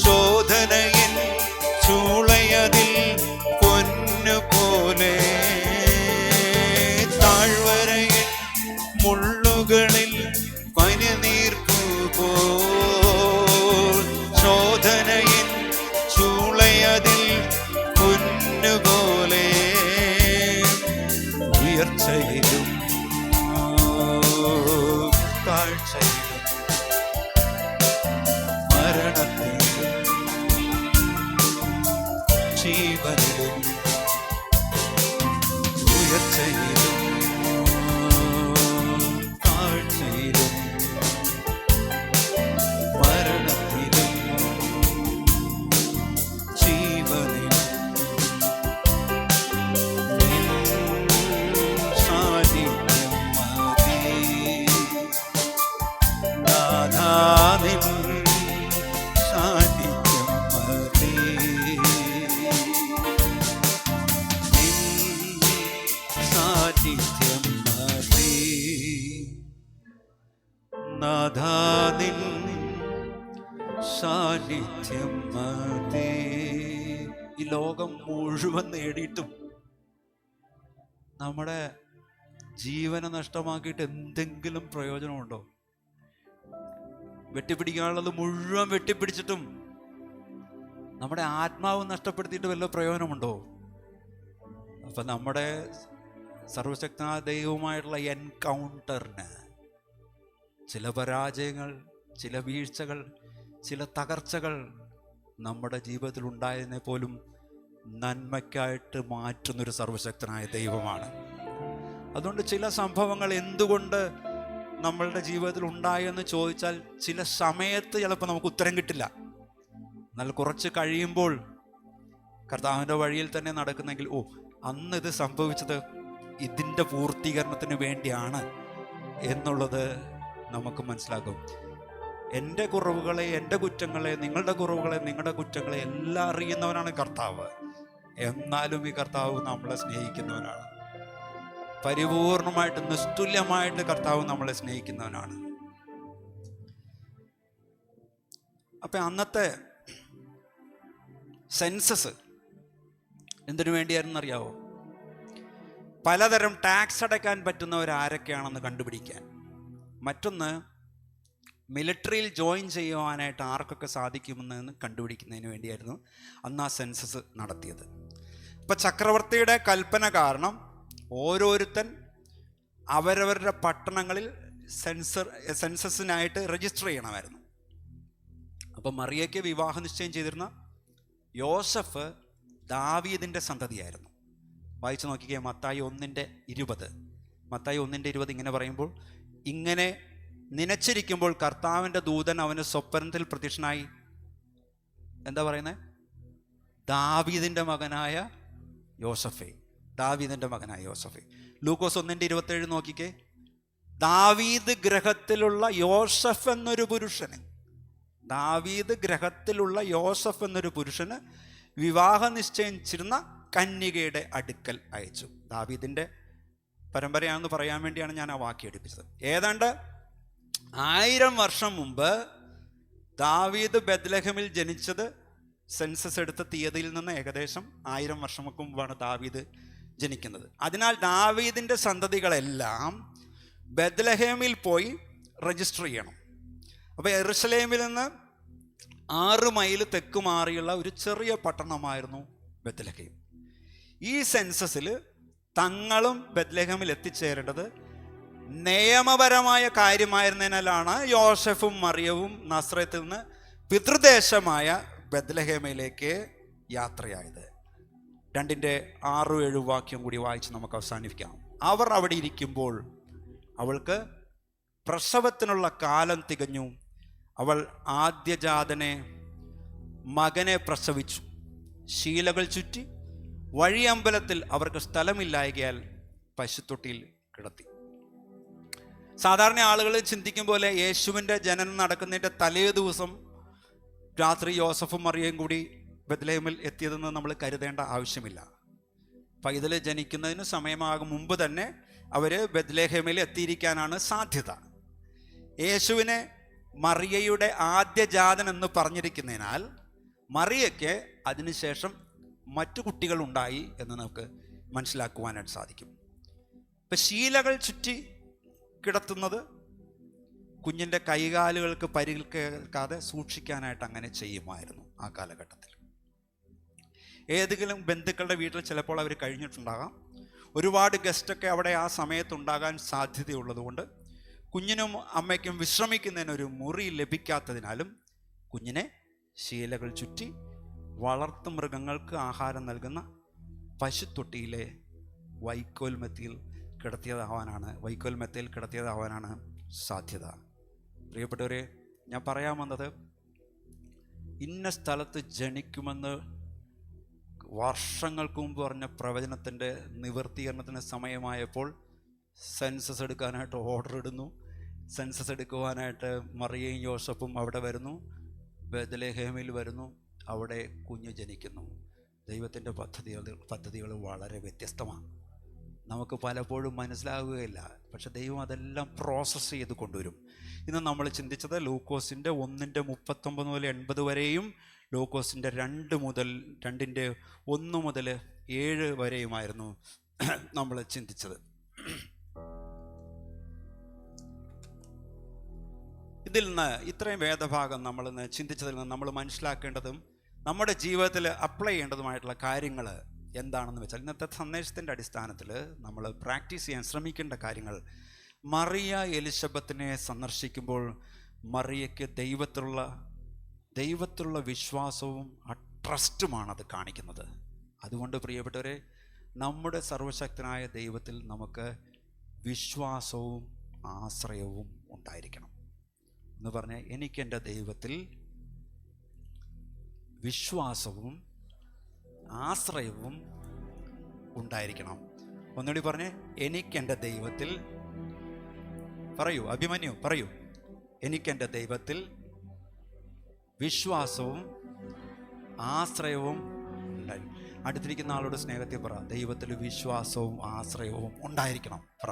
ശോധനയിൽ ചൂളയതിൽ പൊന്നുപോലെ. താഴ്വരയിൽ മുള്ളുകളിൽ പനിനീർപ്പൂ പോ ശോധനയിൽ ചൂളയതിൽ പൊന്നുപോലെ. ഉയർച്ചയിലും താഴ്ചയിലും മരണത്തിലും ജീവനിലും ഉയർച്ചയിലും താഴ്ചയിലും മരണത്തിലും ജീവനിലും സാന്നിധ്യം മതി. നാഥാനിൻ സാന്നിധ്യം മതി. സാന്നിധ്യം മതി. നാഥാനിൻ സാന്നിധ്യം മതി. ഈ ലോകം മുഴുവൻ നേടിയിട്ടും നമ്മുടെ ജീവനെ നഷ്ടമാക്കിയിട്ട് എന്തെങ്കിലും പ്രയോജനമുണ്ടോ? വെട്ടിപ്പിടിക്കാനുള്ളത് മുഴുവൻ വെട്ടിപ്പിടിച്ചിട്ടും നമ്മുടെ ആത്മാവ് നഷ്ടപ്പെടുത്തിയിട്ട് വല്ല പ്രയോജനമുണ്ടോ? അപ്പം നമ്മുടെ സർവശക്തനായ ദൈവവുമായിട്ടുള്ള എൻകൗണ്ടറിന് ചില പരാജയങ്ങൾ, ചില വീഴ്ചകൾ, ചില തകർച്ചകൾ നമ്മുടെ ജീവിതത്തിൽ ഉണ്ടായതിനെ പോലും നന്മയ്ക്കായിട്ട് മാറ്റുന്നൊരു സർവശക്തനായ ദൈവമാണ്. അതുകൊണ്ട് ചില സംഭവങ്ങൾ എന്തുകൊണ്ട് നമ്മളുടെ ജീവിതത്തിൽ ഉണ്ടായെന്ന് ചോദിച്ചാൽ ചില സമയത്ത് ചിലപ്പോൾ നമുക്ക് ഉത്തരം കിട്ടില്ല. എന്നാൽ കുറച്ച് കഴിയുമ്പോൾ കർത്താവിൻ്റെ വഴിയിൽ തന്നെ നടക്കുന്നെങ്കിൽ അന്ന് ഇത് സംഭവിച്ചത് ഇതിൻ്റെ പൂർത്തീകരണത്തിന് വേണ്ടിയാണ് എന്നുള്ളത് നമുക്ക് മനസ്സിലാക്കും. എൻ്റെ കുറവുകളെ, എൻ്റെ കുറ്റങ്ങളെ, നിങ്ങളുടെ കുറവുകളെ, നിങ്ങളുടെ കുറ്റങ്ങളെ എല്ലാം അറിയുന്നവനാണ് കർത്താവ്. എന്നാലും ഈ കർത്താവ് നമ്മളെ സ്നേഹിക്കുന്നവനാണ്. പരിപൂർണമായിട്ട് നിസ്തുല്യമായിട്ട് കർത്താവ് നമ്മളെ സ്നേഹിക്കുന്നവനാണ്. അപ്പം അന്നത്തെ സെൻസസ് എന്തിനു വേണ്ടിയായിരുന്നു അറിയാവോ? പലതരം ടാക്സ് അടയ്ക്കാൻ പറ്റുന്നവരാരൊക്കെയാണെന്ന് കണ്ടുപിടിക്കാൻ. മറ്റൊന്ന്, മിലിറ്ററിയിൽ ജോയിൻ ചെയ്യുവാനായിട്ട് ആർക്കൊക്കെ സാധിക്കുമെന്ന് കണ്ടുപിടിക്കുന്നതിന് വേണ്ടിയായിരുന്നു അന്ന് ആ സെൻസസ് നടത്തിയത്. ഇപ്പം ചക്രവർത്തിയുടെ കൽപ്പന കാരണം ഓരോരുത്തൻ അവരവരുടെ പട്ടണങ്ങളിൽ സെൻസസിനായിട്ട് രജിസ്റ്റർ ചെയ്യണമായിരുന്നു. അപ്പം മറിയയ്ക്ക് വിവാഹ നിശ്ചയം ചെയ്തിരുന്ന യോസഫ് ദാവീദിൻ്റെ സന്തതിയായിരുന്നു. വായിച്ചു നോക്കിക്കേ, മത്തായി 1:20. മത്തായി 1:20 ഇങ്ങനെ പറയുമ്പോൾ, ഇങ്ങനെ നനച്ചിരിക്കുമ്പോൾ കർത്താവിൻ്റെ ദൂതൻ അവന് സ്വപ്നത്തിൽ പ്രത്യക്ഷനായി. എന്താ പറയുന്നത്? ദാവീദിൻ്റെ മകനായ യോസഫേ, ദാവീദിൻ്റെ മകനായ യോസഫേ. ലൂക്കോസ് 1:27 നോക്കിക്കേ, ദാവീദ് ഗ്രഹത്തിലുള്ള യോസഫ് എന്നൊരു പുരുഷന്, ദാവീദ് ഗ്രഹത്തിലുള്ള യോസഫ് എന്നൊരു പുരുഷന് വിവാഹ നിശ്ചയിച്ചിരുന്ന കന്യകയുടെ അടുക്കൽ അയച്ചു. ദാവീദിൻ്റെ പരമ്പരയാണെന്ന് പറയാൻ വേണ്ടിയാണ് ഞാൻ ആ വാക്യം എടുപ്പിച്ചത്. ഏതാണ്ട് 1000 വർഷം മുമ്പ് ദാവീദ് ബെത്ലഹേമിൽ ജനിച്ചത് സെൻസസ് എടുത്ത തീയതിയിൽ നിന്ന് ഏകദേശം 1000 വർഷം മുമ്പാണ് ദാവീദ് ജനിക്കുന്നത്. അതിനാൽ ദാവീദിൻ്റെ സന്തതികളെല്ലാം ബെത്ലഹേമിൽ പോയി രജിസ്റ്റർ ചെയ്യണം. അപ്പോൾ യെരുശലേമിൽ നിന്ന് 6 മൈൽ തെക്ക് മാറിയുള്ള ഒരു ചെറിയ പട്ടണമായിരുന്നു ബെത്ലഹേം. ഈ സെൻസസിൽ തങ്ങളും ബെത്ലഹേമിൽ എത്തിച്ചേരേണ്ടത് നിയമപരമായ കാര്യമായിരുന്നതിനാലാണ് യോസഫും മറിയവും നസ്രത്തിൽ നിന്ന് പിതൃദേശമായ ബെത്ലഹേമിലേക്ക് യാത്രയായത്. 2:6-7 വാക്യം കൂടി വായിച്ച് നമുക്ക് അവസാനിപ്പിക്കാം. അവർ അവിടെ ഇരിക്കുമ്പോൾ അവൾക്ക് പ്രസവത്തിനുള്ള കാലം തികഞ്ഞു. അവൾ ആദ്യജാതനെ മകനെ പ്രസവിച്ചു. ശീലകൾ ചുറ്റി വഴിയമ്പലത്തിൽ അവർക്ക് സ്ഥലമില്ലായകയാൽ പശുത്തൊട്ടിയിൽ കിടത്തി. സാധാരണ ആളുകൾ ചിന്തിക്കും പോലെ യേശുവിൻ്റെ ജനനം നടക്കുന്നതിൻ്റെ തലേ ദിവസം രാത്രി യോസഫും മറിയയും കൂടി ബെത്ലഹേമിൽ എത്തിയതെന്ന് നമ്മൾ കരുതേണ്ട ആവശ്യമില്ല. പൈതൽ ജനിക്കുന്നതിന് സമയമാകും മുമ്പ് തന്നെ അവർ ബെത്ലഹേമിൽ എത്തിയിരിക്കാനാണ് സാധ്യത. യേശുവിനെ മറിയയുടെ ആദ്യജാതൻ എന്ന് പറഞ്ഞിരിക്കുന്നതിനാൽ മറിയയ്ക്ക് അതിനുശേഷം മറ്റു കുട്ടികളുണ്ടായി എന്ന് നമുക്ക് മനസ്സിലാക്കുവാനായിട്ട് സാധിക്കും. ഇപ്പം ശീലകൾ ചുറ്റി കിടത്തുന്നത് കുഞ്ഞിൻ്റെ കൈകാലുകൾക്ക് പരിക്കേൽക്കാതെ സൂക്ഷിക്കാനായിട്ട് അങ്ങനെ ചെയ്യുമായിരുന്നു ആ കാലഘട്ടത്തിൽ. ഏതെങ്കിലും ബന്ധുക്കളുടെ വീട്ടിൽ ചിലപ്പോൾ അവർ കഴിഞ്ഞിട്ടുണ്ടാകാം. ഒരുപാട് ഗസ്റ്റൊക്കെ അവിടെ ആ സമയത്തുണ്ടാകാൻ സാധ്യതയുള്ളതുകൊണ്ട് കുഞ്ഞിനും അമ്മയ്ക്കും വിശ്രമിക്കുന്നതിനൊരു മുറി ലഭിക്കാത്തതിനാലും കുഞ്ഞിനെ ശീലകൾ ചുറ്റി വളർത്തു മൃഗങ്ങൾക്ക് ആഹാരം നൽകുന്ന പശുത്തൊട്ടിയിലെ വൈക്കോൽ മെത്തയിൽ കിടത്തിയതാവാനാണ് സാധ്യത. പ്രിയപ്പെട്ടവരെ, ഞാൻ പറയാൻ വന്നത്, ഇന്ന സ്ഥലത്ത് ജനിക്കുമെന്ന് വർഷങ്ങൾക്ക് മുമ്പ് പറഞ്ഞ പ്രവചനത്തിൻ്റെ നിവർത്തീകരണത്തിന് സമയമായപ്പോൾ സെൻസസ് എടുക്കാനായിട്ട് ഓർഡർ ഇടുന്നു. സെൻസസ് എടുക്കുവാനായിട്ട് മറിയയും യോസഫും അവിടെ വരുന്നു, ബെത്ലഹേമിൽ വരുന്നു. അവിടെ കുഞ്ഞ് ജനിക്കുന്നു. ദൈവത്തിൻ്റെ പദ്ധതികൾ വളരെ വ്യത്യസ്തമാണ്. നമുക്ക് പലപ്പോഴും മനസ്സിലാവുകയില്ല. പക്ഷെ ദൈവം അതെല്ലാം പ്രോസസ്സ് ചെയ്ത് കൊണ്ടുവരും. ഇന്ന് നമ്മൾ ചിന്തിച്ചത് ലൂക്കോസിൻ്റെ 1:39 മുതൽ 80 വരെയും ലൂക്കോസിൻ്റെ 2:1 മുതൽ 7 വരെയുമായിരുന്നു നമ്മൾ ചിന്തിച്ചത്. ഇതിൽ നിന്ന് ഇത്രയും വേദഭാഗം നമ്മളിന്ന് ചിന്തിച്ചതിൽ നിന്ന് നമ്മൾ മനസ്സിലാക്കേണ്ടതും നമ്മുടെ ജീവിതത്തിൽ അപ്ലൈ ചെയ്യേണ്ടതുമായിട്ടുള്ള കാര്യങ്ങൾ എന്താണെന്ന് വെച്ചാൽ, ഇന്നത്തെ സന്ദേശത്തിൻ്റെ അടിസ്ഥാനത്തിൽ നമ്മൾ പ്രാക്ടീസ് ചെയ്യാൻ ശ്രമിക്കേണ്ട കാര്യങ്ങൾ, മറിയ എലിസബത്തിനെ സന്ദർശിക്കുമ്പോൾ മറിയയ്ക്ക് ദൈവത്തിലുള്ള വിശ്വാസവും ആ ട്രസ്റ്റുമാണ് അത് കാണിക്കുന്നത്. അതുകൊണ്ട് പ്രിയപ്പെട്ടവരെ, നമ്മുടെ സർവശക്തനായ ദൈവത്തിൽ നമുക്ക് വിശ്വാസവും ആശ്രയവും ഉണ്ടായിരിക്കണം എന്ന് പറഞ്ഞാൽ, എനിക്കെൻ്റെ ദൈവത്തിൽ വിശ്വാസവും ആശ്രയവും ഉണ്ടായിരിക്കണം. ഒന്നുകൂടി പറഞ്ഞേ, എനിക്കെൻ്റെ ദൈവത്തിൽ, പറയൂ അഭിമന്യു, പറയൂ, എനിക്കെൻ്റെ ദൈവത്തിൽ വിശ്വാസവും ആശ്രയവും ഉണ്ടായിരിക്കും. അടുത്തിരിക്കുന്ന ആളോട് സ്നേഹത്തിൽ പറ, ദൈവത്തിൽ വിശ്വാസവും ആശ്രയവും ഉണ്ടായിരിക്കണം. പറ.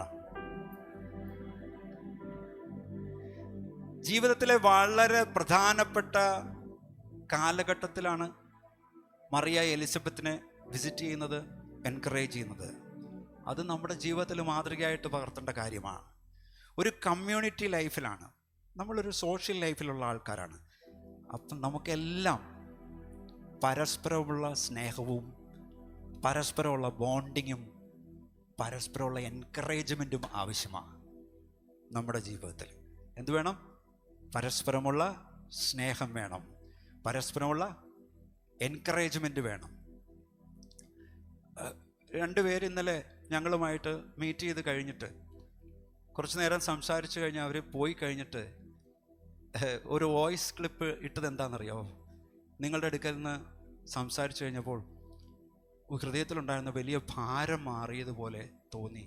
ജീവിതത്തിലെ വളരെ പ്രധാനപ്പെട്ട കാലഘട്ടത്തിലാണ് മറിയ എലിസബത്തിനെ വിസിറ്റ് ചെയ്യുന്നത്, എൻകറേജ് ചെയ്യുന്നത്. അത് നമ്മുടെ ജീവിതത്തിൽ മാതൃകയായിട്ട് പകർത്തേണ്ട കാര്യമാണ്. ഒരു കമ്മ്യൂണിറ്റി ലൈഫിലാണ്, നമ്മളൊരു സോഷ്യൽ ലൈഫിലുള്ള ആൾക്കാരാണ്. അപ്പം നമുക്കെല്ലാം പരസ്പരമുള്ള സ്നേഹവും പരസ്പരമുള്ള ബോണ്ടിങ്ങും പരസ്പരമുള്ള എൻകറേജ്മെൻറ്റും ആവശ്യമാണ്. നമ്മുടെ ജീവിതത്തിൽ എന്ത് വേണം? പരസ്പരമുള്ള സ്നേഹം വേണം, പരസ്പരമുള്ള എൻകറേജ്മെൻറ്റ് വേണം. രണ്ടുപേര് ഇന്നലെ ഞങ്ങളുമായിട്ട് മീറ്റ് ചെയ്ത് കഴിഞ്ഞിട്ട് കുറച്ച് നേരം സംസാരിച്ച് കഴിഞ്ഞ് അവർ പോയി കഴിഞ്ഞിട്ട് ഒരു വോയിസ് ക്ലിപ്പ് ഇട്ടത് എന്താണെന്നറിയോ? നിങ്ങളുടെ അടുക്കൽ നിന്ന് സംസാരിച്ച് കഴിഞ്ഞപ്പോൾ ഹൃദയത്തിലുണ്ടായിരുന്ന വലിയ ഭാരം മാറിയതുപോലെ തോന്നി,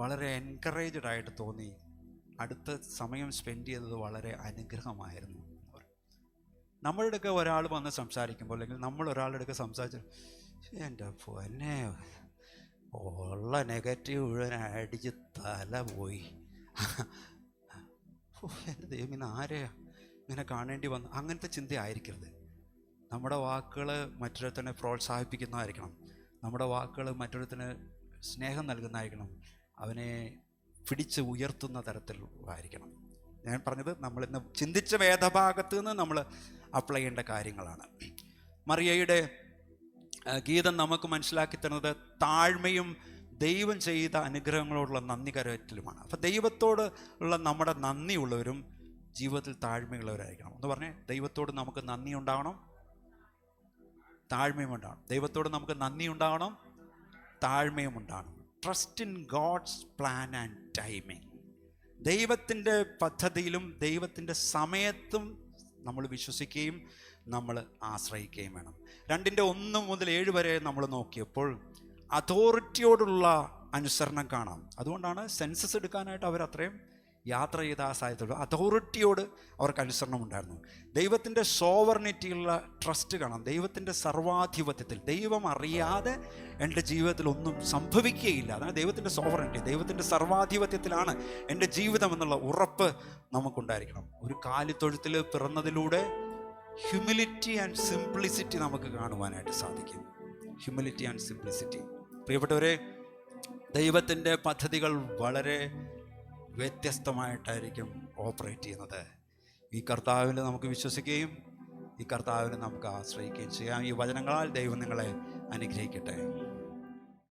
വളരെ എൻകറേജ്ഡ് ആയിട്ട് തോന്നി, അടുത്ത സമയം സ്പെൻഡ് ചെയ്തത് വളരെ അനുഗ്രഹമായിരുന്നു. നമ്മളുടെ അടുക്ക ഒരാൾ വന്ന് സംസാരിക്കുമ്പോൾ, അല്ലെങ്കിൽ നമ്മൾ ഒരാളുടെ അടുക്ക സംസാരിച്ചു, എൻ്റെ പൊന്നെ ഉള്ള നെഗറ്റീവ് മുഴുവൻ അടിച്ച് തല പോയി, എൻ്റെ ദൈവം ഇന്ന് ആരെയാ ഇങ്ങനെ കാണേണ്ടി വന്നു, അങ്ങനത്തെ ചിന്ത ആയിരിക്കരുത്. നമ്മുടെ വാക്കുകൾ മറ്റൊരുത്തനെ പ്രോത്സാഹിപ്പിക്കുന്നതായിരിക്കണം, നമ്മുടെ വാക്കുകൾ മറ്റൊരുത്തന് സ്നേഹം നൽകുന്നതായിരിക്കണം, അവനെ പിടിച്ച് ഉയർത്തുന്ന തരത്തിലായിരിക്കണം. ഞാൻ പറഞ്ഞത് നമ്മളിന്ന് ചിന്തിച്ച വേദഭാഗത്ത് നിന്ന് നമ്മൾ അപ്ലൈ ചെയ്യേണ്ട കാര്യങ്ങളാണ്. മറിയയുടെ ഗീതം നമുക്ക് മനസ്സിലാക്കി തരുന്നത് താഴ്മയും ദൈവം ചെയ്ത അനുഗ്രഹങ്ങളോടുള്ള നന്ദി കരയറ്റലുമാണ്. അപ്പം ദൈവത്തോട് ഉള്ള നമ്മുടെ നന്ദിയുള്ളവരും ജീവിതത്തിൽ താഴ്മയുള്ളവരായിരിക്കണം. എന്ന് പറഞ്ഞേ, ദൈവത്തോട് നമുക്ക് നന്ദി ഉണ്ടാവണം, താഴ്മയും ഉണ്ടാവണം. ദൈവത്തോട് നമുക്ക് നന്ദി ഉണ്ടാവണം, താഴ്മയും ഉണ്ടാവണം. Trust in God's plan and timing. ദൈവത്തിൻ്റെ പദ്ധതിയിലും ദൈവത്തിൻ്റെ സമയത്തും നമ്മൾ വിശ്വസിക്കുകയും നമ്മൾ ആശ്രയിക്കുകയും വേണം. 2:1 മുതൽ 7 വരെ നമ്മൾ നോക്കിയപ്പോൾ അതോറിറ്റിയോടുള്ള അനുസരണം കാണാം. അതുകൊണ്ടാണ് സെൻസസ് എടുക്കാനായിട്ട് അവർ അത്രയും യാത്ര ചെയ്ത ആ സാഹചര്യത്തിൽ അതോറിറ്റിയോട് അവർക്ക് അനുസരണം ഉണ്ടായിരുന്നു. ദൈവത്തിൻ്റെ സോവർണിറ്റിയുള്ള ട്രസ്റ്റ് കാണാം. ദൈവത്തിൻ്റെ സർവാധിപത്യത്തിൽ, ദൈവം അറിയാതെ എൻ്റെ ജീവിതത്തിൽ ഒന്നും സംഭവിക്കുകയില്ല. അതാണ് ദൈവത്തിൻ്റെ സോവർണിറ്റി. ദൈവത്തിൻ്റെ സർവാധിപത്യത്തിലാണ് എൻ്റെ ജീവിതം എന്നുള്ള ഉറപ്പ് നമുക്കുണ്ടായിരിക്കണം. ഒരു കാലിത്തൊഴുത്തിൽ പിറന്നതിലൂടെ ഹ്യൂമിലിറ്റി ആൻഡ് സിംപ്ലിസിറ്റി നമുക്ക് കാണുവാനായിട്ട് സാധിക്കും. Humility and simplicity. പ്രിയപ്പെട്ടവരെ, ദൈവത്തിൻ്റെ പദ്ധതികൾ വളരെ വ്യത്യസ്തമായിട്ടായിരിക്കും ഓപ്പറേറ്റ് ചെയ്യുന്നത്. ഈ കർത്താവിൽ നമുക്ക് വിശ്വസിക്കുകയും ഈ കർത്താവിനെ നമുക്ക് ആശ്രയിക്കുകയും ചെയ്യാം. ഈ വചനങ്ങളാൽ ദൈവം നിങ്ങളെ അനുഗ്രഹിക്കട്ടെ.